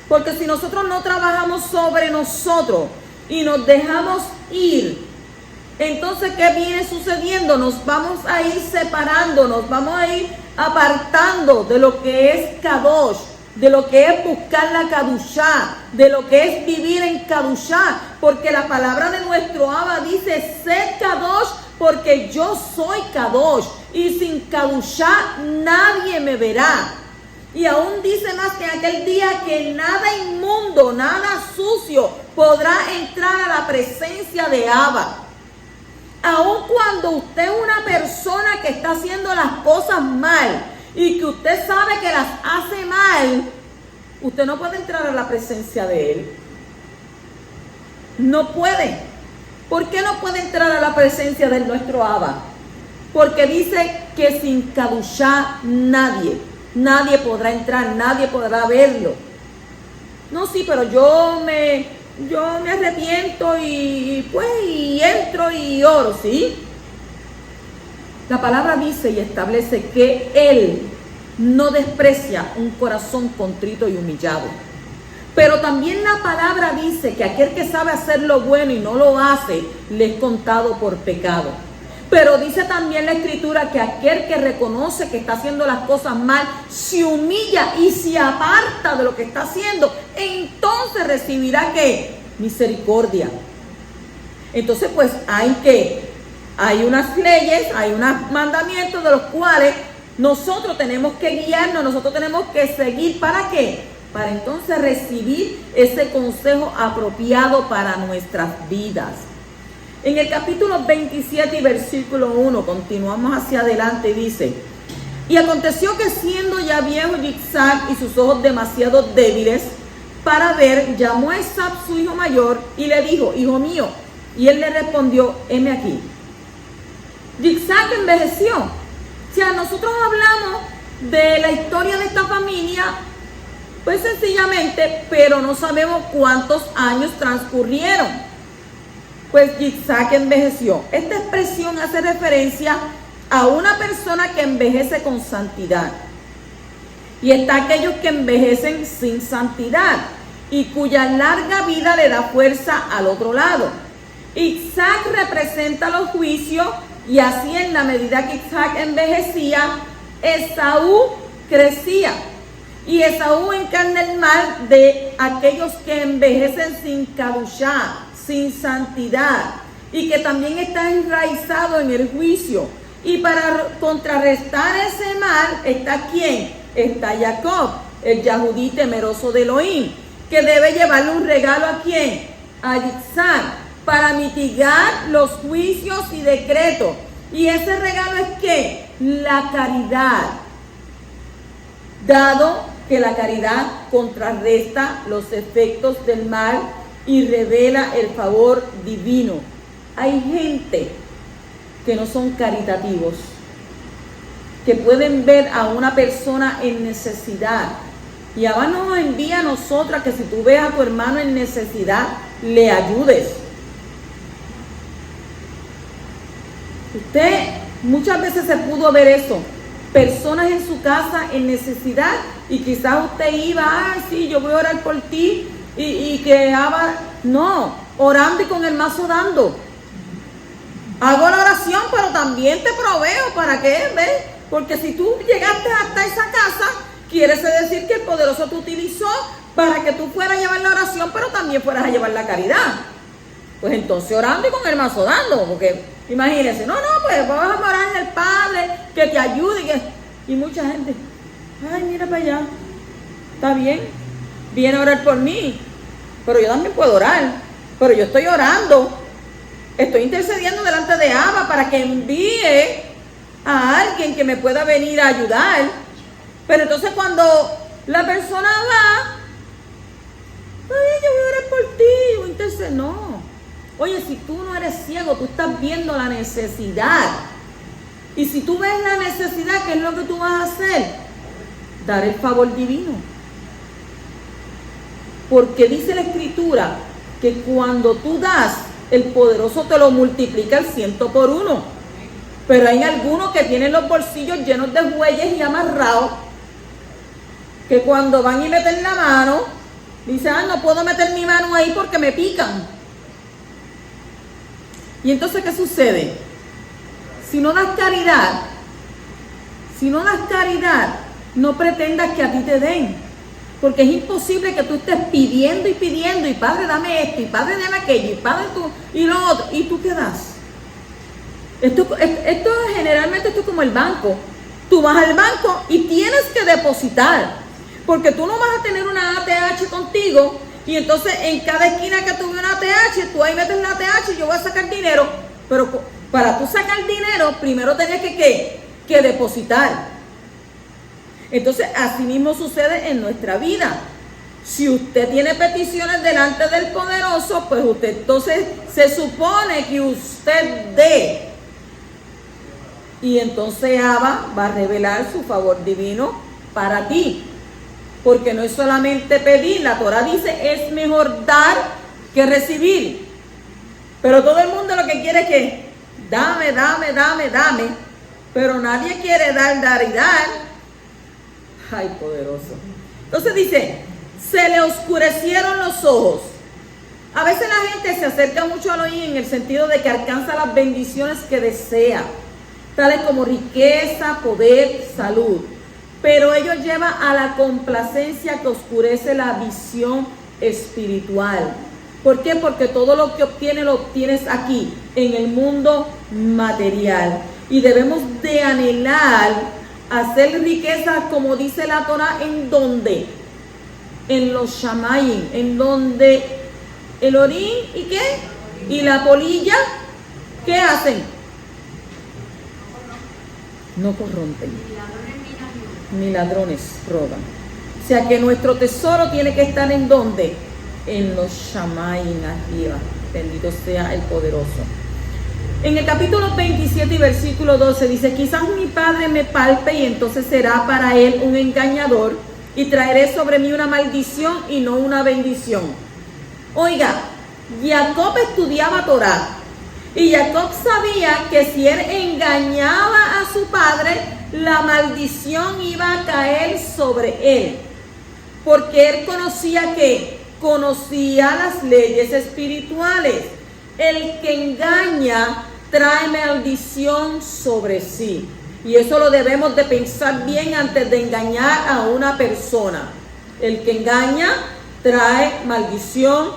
Porque si nosotros no trabajamos sobre nosotros y nos dejamos ir, entonces ¿qué viene sucediendo? Nos vamos a ir separando, nos vamos a ir apartando de lo que es Kadosh, de lo que es buscar la Kadushá, de lo que es vivir en Kadushá, porque la palabra de nuestro Abba dice, sed Kadosh, porque yo soy Kadosh, y sin Kadushá nadie me verá. Y aún dice más que en aquel día que nada inmundo, nada sucio podrá entrar a la presencia de Abba. Aun cuando usted es una persona que está haciendo las cosas mal y que usted sabe que las hace mal, usted no puede entrar a la presencia de Él. No puede. ¿Por qué no puede entrar a la presencia de nuestro Abba? Porque dice que sin Kadushá nadie podrá entrar, nadie podrá verlo. No, sí, pero yo me arrepiento y entro y oro, ¿sí? La palabra dice y establece que Él no desprecia un corazón contrito y humillado. Pero también la palabra dice que aquel que sabe hacer lo bueno y no lo hace, le es contado por pecado. Pero dice también la Escritura que aquel que reconoce que está haciendo las cosas mal, se humilla y se aparta de lo que está haciendo, entonces recibirá ¿qué? Misericordia. Entonces pues hay unas leyes, hay unos mandamientos de los cuales nosotros tenemos que guiarnos, nosotros tenemos que seguir. ¿Para qué? Para entonces recibir ese consejo apropiado para nuestras vidas. En el capítulo 27 y versículo 1, continuamos hacia adelante y dice: y aconteció que siendo ya viejo Yitzhak y sus ojos demasiado débiles para ver, llamó a Esab su hijo mayor y le dijo: hijo mío. Y él le respondió: heme aquí. Yitzhak envejeció. O sea, nosotros hablamos de la historia de esta familia, pues sencillamente, pero no sabemos cuántos años transcurrieron. Pues Yitzhak envejeció. Esta expresión hace referencia a una persona que envejece con santidad. Y está aquellos que envejecen sin santidad y cuya larga vida le da fuerza al otro lado. Isaac representa los juicios, y así en la medida que Isaac envejecía, Esaú crecía. Y Esaú encarna el mal de aquellos que envejecen sin Kadushá, sin santidad, y que también está enraizado en el juicio. Y para contrarrestar ese mal, ¿está quién? Está Jacob, el Yahudí temeroso de Elohim, que debe llevarle un regalo ¿a quién? A Yitzhak, para mitigar los juicios y decretos. Y ese regalo es ¿qué? La caridad. Dado que la caridad contrarresta los efectos del mal y revela el favor divino. Hay gente que no son caritativos, que pueden ver a una persona en necesidad, y Abba nos envía a nosotras que si tú ves a tu hermano en necesidad, le ayudes. Usted muchas veces se pudo ver eso, personas en su casa en necesidad, y quizás usted iba, sí, yo voy a orar por ti, y que Abba, no, orando y con el mazo dando. Hago la oración, pero también te proveo. ¿Para qué? ¿Ves? Porque si tú llegaste hasta esa casa, quiere decir que el poderoso te utilizó para que tú fueras a llevar la oración, pero también fueras a llevar la caridad. Pues entonces orando y con el mazo dando, porque imagínense, no, pues vamos a orarle al Padre, que te ayude, y mucha gente, ay, mira para allá, está bien, viene a orar por mí, pero yo también puedo orar, pero yo estoy orando, estoy intercediendo delante de Abba para que envíe a alguien que me pueda venir a ayudar. Pero entonces cuando la persona va, ay, yo voy a orar por ti, yo intercedo. No. Oye, si tú no eres ciego, tú estás viendo la necesidad. Y si tú ves la necesidad, ¿qué es lo que tú vas a hacer? Dar el favor divino. Porque dice la Escritura que cuando tú das, el poderoso te lo multiplica al 100 por 1. Pero hay algunos que tienen los bolsillos llenos de bueyes y amarrados, que cuando van y meten la mano, dicen, no puedo meter mi mano ahí porque me pican. Y entonces, ¿qué sucede? Si no das caridad, no pretendas que a ti te den. Porque es imposible que tú estés pidiendo y pidiendo, y Padre, dame esto, y Padre, dame aquello, y Padre, tú, y lo otro, y tú qué das. Esto generalmente es como el banco. Tú vas al banco y tienes que depositar, porque tú no vas a tener una ATH contigo, y entonces en cada esquina que tuve una ATH, tú ahí metes la ATH y yo voy a sacar dinero, pero para tú sacar dinero, primero tenías que depositar. Entonces, así mismo sucede en nuestra vida. Si usted tiene peticiones delante del poderoso, pues usted entonces se supone que usted dé. Y entonces Abba va a revelar su favor divino para ti. Porque no es solamente pedir, la Torah dice, es mejor dar que recibir. Pero todo el mundo lo que quiere es que dame. Pero nadie quiere dar y dar. Ay, poderoso. Entonces dice, se le oscurecieron los ojos. A veces la gente se acerca mucho a Elohim en el sentido de que alcanza las bendiciones que desea, tales como riqueza, poder, salud. Pero ello lleva a la complacencia que oscurece la visión espiritual. ¿Por qué? Porque todo lo que obtienes lo obtienes aquí, en el mundo material. Y debemos de anhelar hacer riquezas, como dice la Torah, ¿en dónde? En los shamayim, en donde el orín y qué, y la polilla, ¿qué hacen? No corrompen, ni ladrones roban. O sea que nuestro tesoro tiene que estar ¿en dónde? En los shamayim arriba. Bendito sea el poderoso. En el capítulo 27 y versículo 12 dice, quizás mi padre me palpe y entonces será para él un engañador y traeré sobre mí una maldición y no una bendición. Oiga, Jacob estudiaba Torah y Jacob sabía que si él engañaba a su padre, la maldición iba a caer sobre él. Porque él conocía las leyes espirituales. El que engaña trae maldición sobre sí. Y eso lo debemos de pensar bien antes de engañar a una persona. El que engaña trae maldición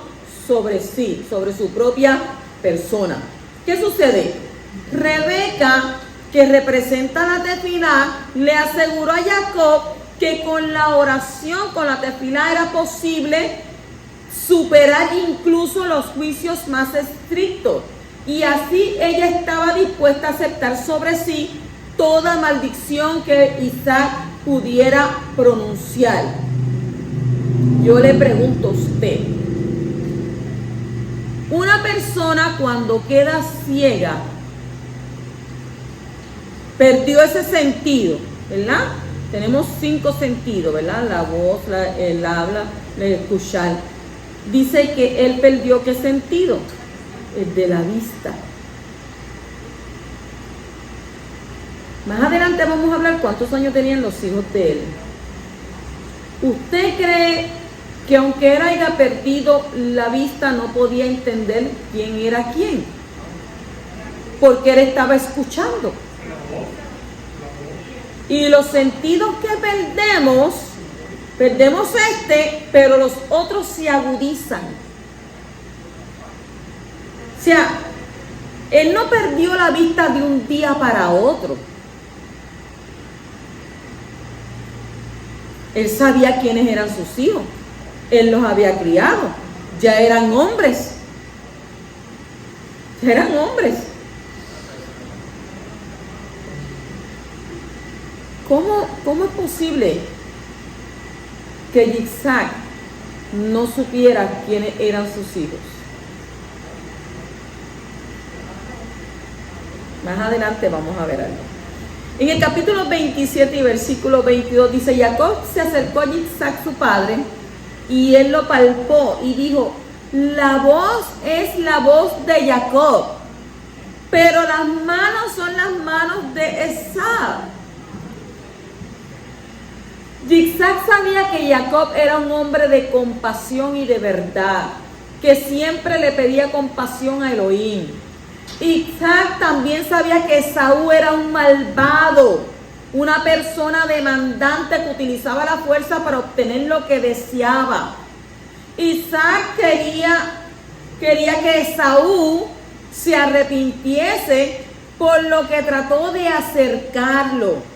sobre sí, sobre su propia persona. ¿Qué sucede? Rebeca, que representa la tefilá, le aseguró a Jacob que con la oración, con la tefilá era posible superar incluso los juicios más estrictos. Y así ella estaba dispuesta a aceptar sobre sí toda maldición que Isaac pudiera pronunciar. Yo le pregunto a usted, una persona cuando queda ciega, perdió ese sentido, ¿verdad? Tenemos 5 sentidos, ¿verdad? La voz, el habla, el escuchar. Dice que él perdió ¿qué sentido? El de la vista. Más adelante vamos a hablar cuántos años tenían los hijos de él. ¿Usted cree que aunque él haya perdido la vista no podía entender quién era quién? Porque él estaba escuchando. Y los sentidos que perdemos pero los otros se agudizan. O sea, él no perdió la vista de un día para otro. Él sabía quiénes eran sus hijos. Él los había criado. Ya eran hombres. ¿Cómo es posible que Isaac no supiera quiénes eran sus hijos? Más adelante vamos a ver algo. En el capítulo 27 y versículo 22 dice, Jacob se acercó a Isaac su padre y él lo palpó y dijo: la voz es la voz de Jacob, pero las manos son las manos de Esaú. Isaac sabía que Jacob era un hombre de compasión y de verdad, que siempre le pedía compasión a Elohim. Isaac también sabía que Esaú era un malvado, una persona demandante que utilizaba la fuerza para obtener lo que deseaba. Isaac quería que Esaú se arrepintiese por lo que trató de acercarlo.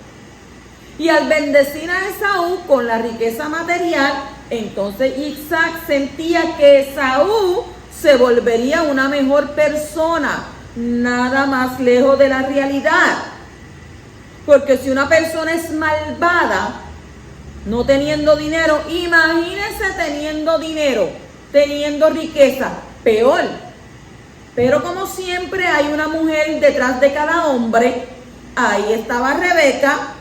Y al bendecir a Esaú con la riqueza material, entonces Isaac sentía que Esaú se volvería una mejor persona, nada más lejos de la realidad. Porque si una persona es malvada, no teniendo dinero, imagínense teniendo dinero, teniendo riqueza, peor. Pero como siempre hay una mujer detrás de cada hombre, ahí estaba Rebeca,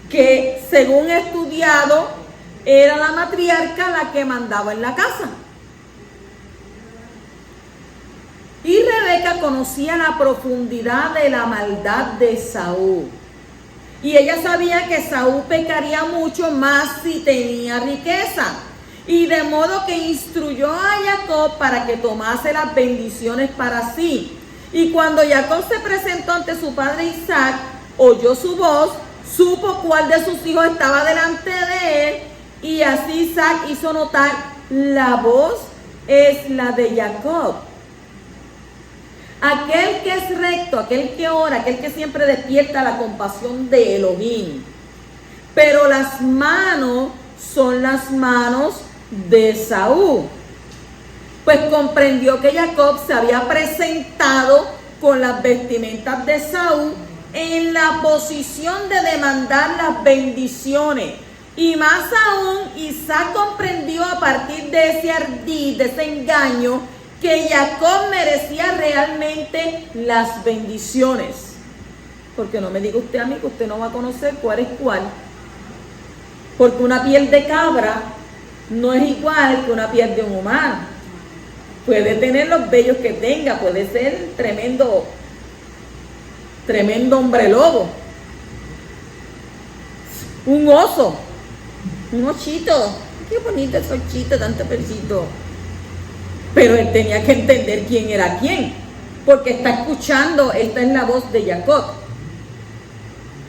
que según he estudiado, era la matriarca la que mandaba en la casa. Y Rebeca conocía la profundidad de la maldad de Esaú. Y ella sabía que Esaú pecaría mucho más si tenía riqueza. Y de modo que instruyó a Jacob para que tomase las bendiciones para sí. Y cuando Jacob se presentó ante su padre Isaac, oyó su voz, supo cuál de sus hijos estaba delante de él, y así Isaac hizo notar: la voz es la de Jacob. Aquel que es recto, aquel que ora, aquel que siempre despierta la compasión de Elohim. Pero las manos son las manos de Esaú. Pues comprendió que Jacob se había presentado con las vestimentas de Esaú en la posición de demandar las bendiciones. Y más aún, Isaac comprendió a partir de ese ardid, de ese engaño, que Jacob merecía realmente las bendiciones. Porque no me diga usted a mí que usted no va a conocer cuál es cuál. Porque una piel de cabra no es igual que una piel de un humano. Puede tener los vellos que tenga, puede ser tremendo hombre lobo, un oso, un ochito. Qué bonito ese ochito, tanto persito. Pero él tenía que entender quién era quién, porque está escuchando, esta es la voz de Jacob.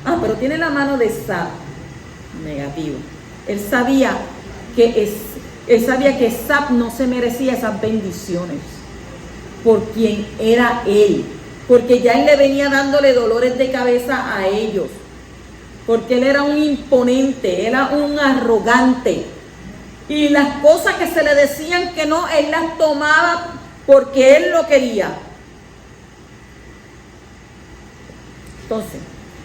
Ah, pero tiene la mano de Esaú. Negativo. Él sabía que Esaú no se merecía esas bendiciones por quien era él, porque ya él le venía dándole dolores de cabeza a ellos, porque él era un imponente, era un arrogante, y las cosas que se le decían que no, él las tomaba porque él lo quería. Entonces,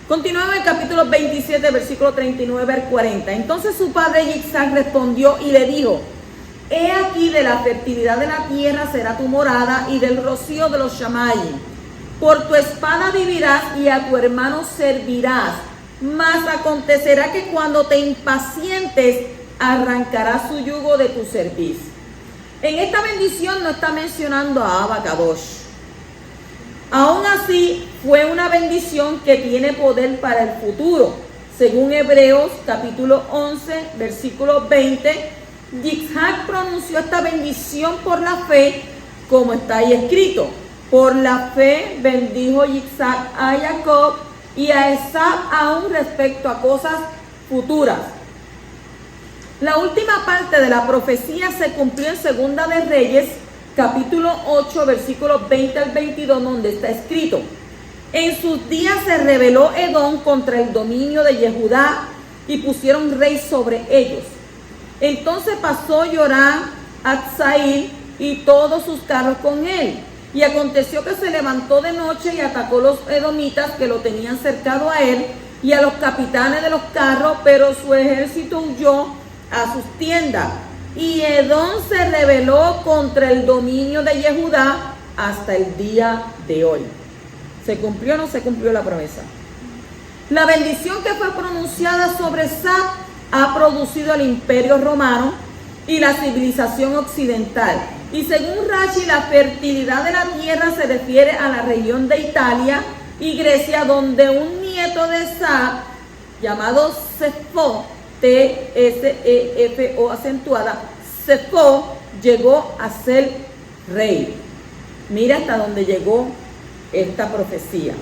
continuamos en el capítulo 27, versículo 39 al 40. Entonces su padre Isaac respondió y le dijo: he aquí, de la fertilidad de la tierra será tu morada, y del rocío de los Shamayim. Por tu espada vivirás y a tu hermano servirás. Mas acontecerá que cuando te impacientes, arrancarás su yugo de tu cerviz. En esta bendición no está mencionando a Abacadosh. Aún así, fue una bendición que tiene poder para el futuro. Según Hebreos capítulo 11, versículo 20, Isaac pronunció esta bendición por la fe, como está ahí escrito: por la fe bendijo Isaac a Jacob y a Esaú aún respecto a cosas futuras. La última parte de la profecía se cumplió en Segunda de Reyes, capítulo 8, versículos 20 al 22, donde está escrito: en sus días se rebeló Edom contra el dominio de Yehudá y pusieron rey sobre ellos. Entonces pasó Joram a Hazael y todos sus carros con él. Y aconteció que se levantó de noche y atacó los edomitas que lo tenían cercado a él y a los capitanes de los carros, pero su ejército huyó a sus tiendas. Y Edom se rebeló contra el dominio de Yehudá hasta el día de hoy. ¿Se cumplió o no se cumplió la promesa? La bendición que fue pronunciada sobre Esaú ha producido el imperio romano, y la civilización occidental. Y según Rashi, la fertilidad de la tierra se refiere a la región de Italia y Grecia, donde un nieto de Esab, llamado Sefo, T-S-E-F-O acentuada, Sefo, llegó a ser rey. Mira hasta dónde llegó esta profecía.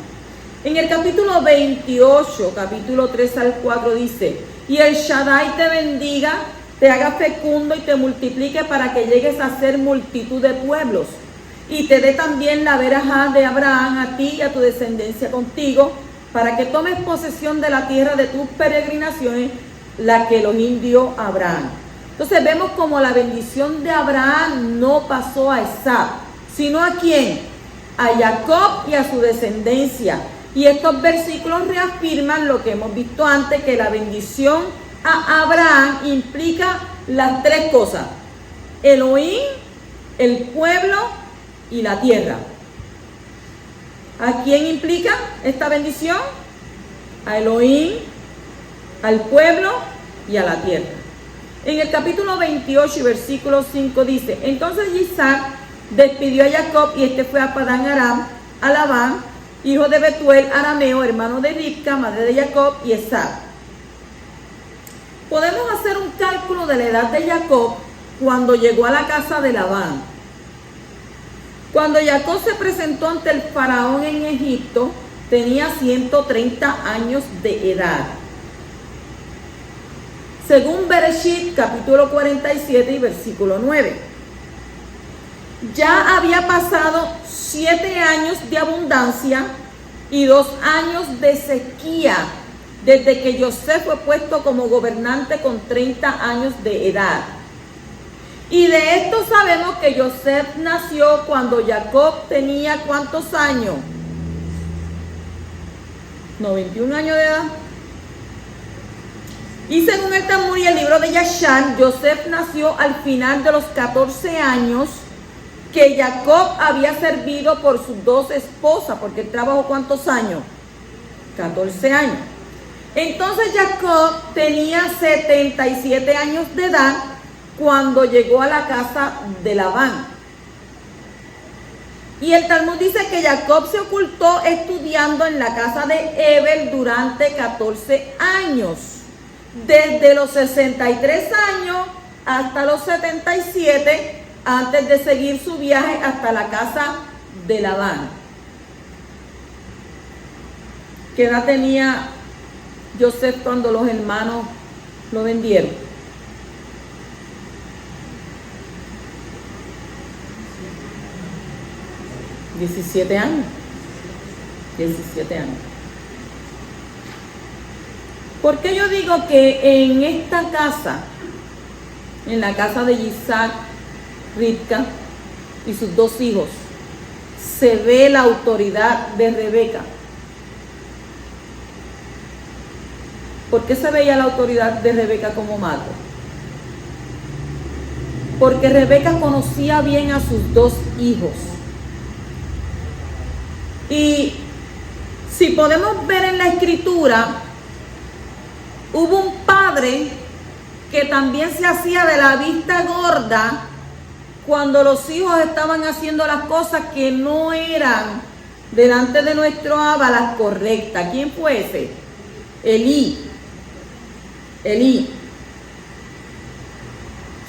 En el capítulo 28, capítulo 3 al 4 dice: y el Shaddai te bendiga, te haga fecundo y te multiplique para que llegues a ser multitud de pueblos, y te dé también la verajá de Abraham a ti y a tu descendencia contigo, para que tomes posesión de la tierra de tus peregrinaciones, la que Elohim dio a Abraham. Entonces vemos como la bendición de Abraham no pasó a Esab, sino ¿a quién? A Jacob y a su descendencia. Y estos versículos reafirman lo que hemos visto antes, que la bendición a Abraham implica las tres cosas: Elohim, el pueblo y la tierra. ¿A quién implica esta bendición? A Elohim, al pueblo y a la tierra. En el capítulo 28 y versículo 5 dice: entonces Isaac despidió a Jacob y este fue a Padán Aram, a Labán, hijo de Betuel arameo, hermano de Ribca, madre de Jacob, y Esab. Podemos hacer un cálculo de la edad de Jacob cuando llegó a la casa de Labán. Cuando Jacob se presentó ante el faraón en Egipto, tenía 130 años de edad. Según Bereshit, capítulo 47 y versículo 9. Ya había pasado 7 años de abundancia y 2 años de sequía desde que José fue puesto como gobernante con 30 años de edad. Y de esto sabemos que José nació cuando Jacob tenía ¿cuántos años? 91 años de edad. Y según el Talmud y el libro de Yashar, José nació al final de los 14 años que Jacob había servido por sus 2 esposas, porque él trabajó ¿cuántos años? 14 años. Entonces Jacob tenía 77 años de edad cuando llegó a la casa de Labán. Y el Talmud dice que Jacob se ocultó estudiando en la casa de Ebel durante 14 años, desde los 63 años hasta los 77, antes de seguir su viaje hasta la casa de Labán. ¿Qué edad tenía José cuando los hermanos lo vendieron? ¿17 años? 17 años. ¿Por qué yo digo que en esta casa, en la casa de Isaac, Ribca y sus 2 hijos, se ve la autoridad de Rebeca? ¿Por qué se veía la autoridad de Rebeca como madre? Porque Rebeca conocía bien a sus 2 hijos. Y si podemos ver en la escritura, hubo un padre que también se hacía de la vista gorda cuando los hijos estaban haciendo las cosas que no eran delante de nuestro Abba las correctas. ¿Quién fue ese? Elí.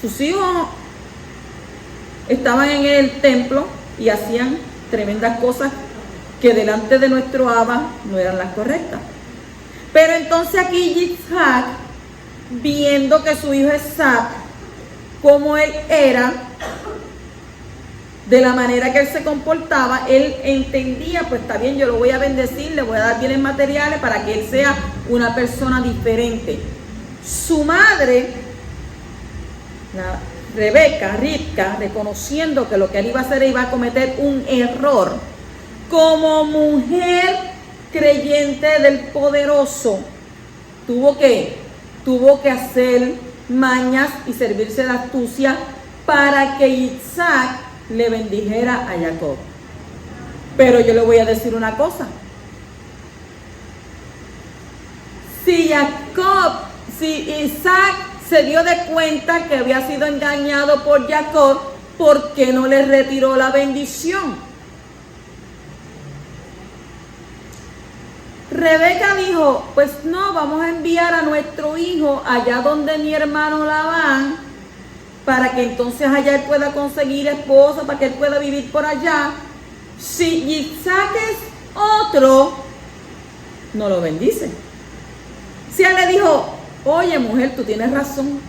Sus hijos estaban en el templo y hacían tremendas cosas que delante de nuestro Abba no eran las correctas. Pero entonces aquí Isaac, viendo que su hijo Esab, como él era, de la manera que él se comportaba, él entendía, pues está bien, yo lo voy a bendecir, le voy a dar bienes materiales para que él sea una persona diferente. Su madre, Rebeca, Ribca, reconociendo que lo que él iba a hacer iba a cometer un error, como mujer creyente del poderoso, tuvo que hacer mañas y servirse de astucia para que Isaac le bendijera a Jacob. Pero yo le voy a decir una cosa: si Isaac se dio de cuenta que había sido engañado por Jacob, ¿por qué no le retiró la bendición? Rebeca dijo, pues no, vamos a enviar a nuestro hijo allá donde mi hermano Labán, para que entonces allá él pueda conseguir esposa, para que él pueda vivir por allá. Si Isaac es otro, no lo bendice. Si él le dijo, oye mujer, tú tienes razón,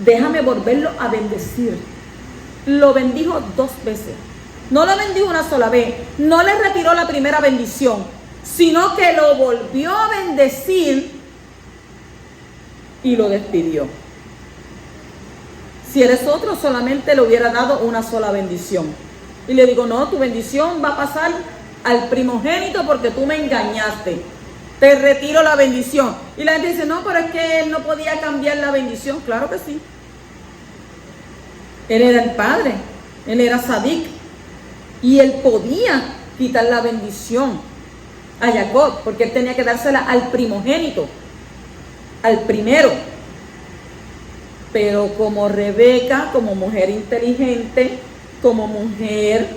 déjame volverlo a bendecir. Lo bendijo 2 veces. No lo bendijo una sola vez. No le retiró la primera bendición, sino que lo volvió a bendecir y lo despidió. Si eres otro, solamente le hubiera dado una sola bendición. Y le digo, no, tu bendición va a pasar al primogénito porque tú me engañaste. Te retiro la bendición. Y la gente dice, no, pero es que él no podía cambiar la bendición. Claro que sí. Él era el padre. Él era Sadik. Y él podía quitar la bendición a Jacob, porque él tenía que dársela al primogénito, al primero. Pero como Rebeca, como mujer inteligente, como mujer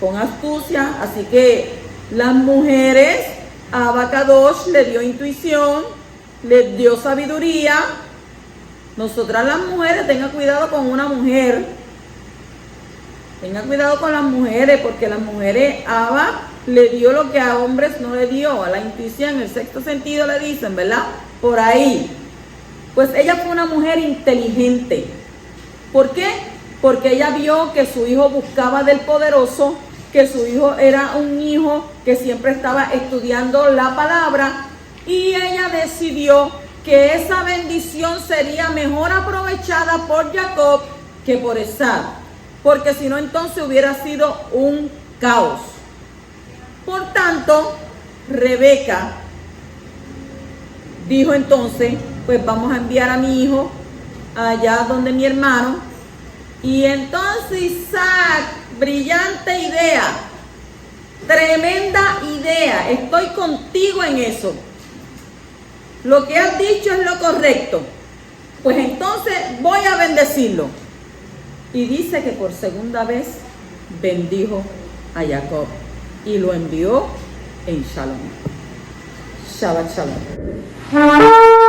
con astucia, así que las mujeres, Abacadosh le dio intuición, le dio sabiduría. Nosotras las mujeres, tengan cuidado con una mujer, tengan cuidado con las mujeres, porque las mujeres, Abba le dio lo que a hombres no le dio, a la intuición, el sexto sentido le dicen, ¿verdad? Por ahí. Pues ella fue una mujer inteligente. ¿Por qué? Porque ella vio que su hijo buscaba del poderoso, que su hijo era un hijo que siempre estaba estudiando la palabra, y ella decidió que esa bendición sería mejor aprovechada por Jacob que por Esaú, porque si no entonces hubiera sido un caos. Por tanto, Rebeca dijo entonces, pues vamos a enviar a mi hijo allá donde mi hermano. Y entonces Isaac, brillante idea, tremenda idea, estoy contigo en eso. Lo que has dicho es lo correcto. Pues entonces voy a bendecirlo. Y dice que por segunda vez bendijo a Jacob y lo envió en Shalom. Shabbat Shalom.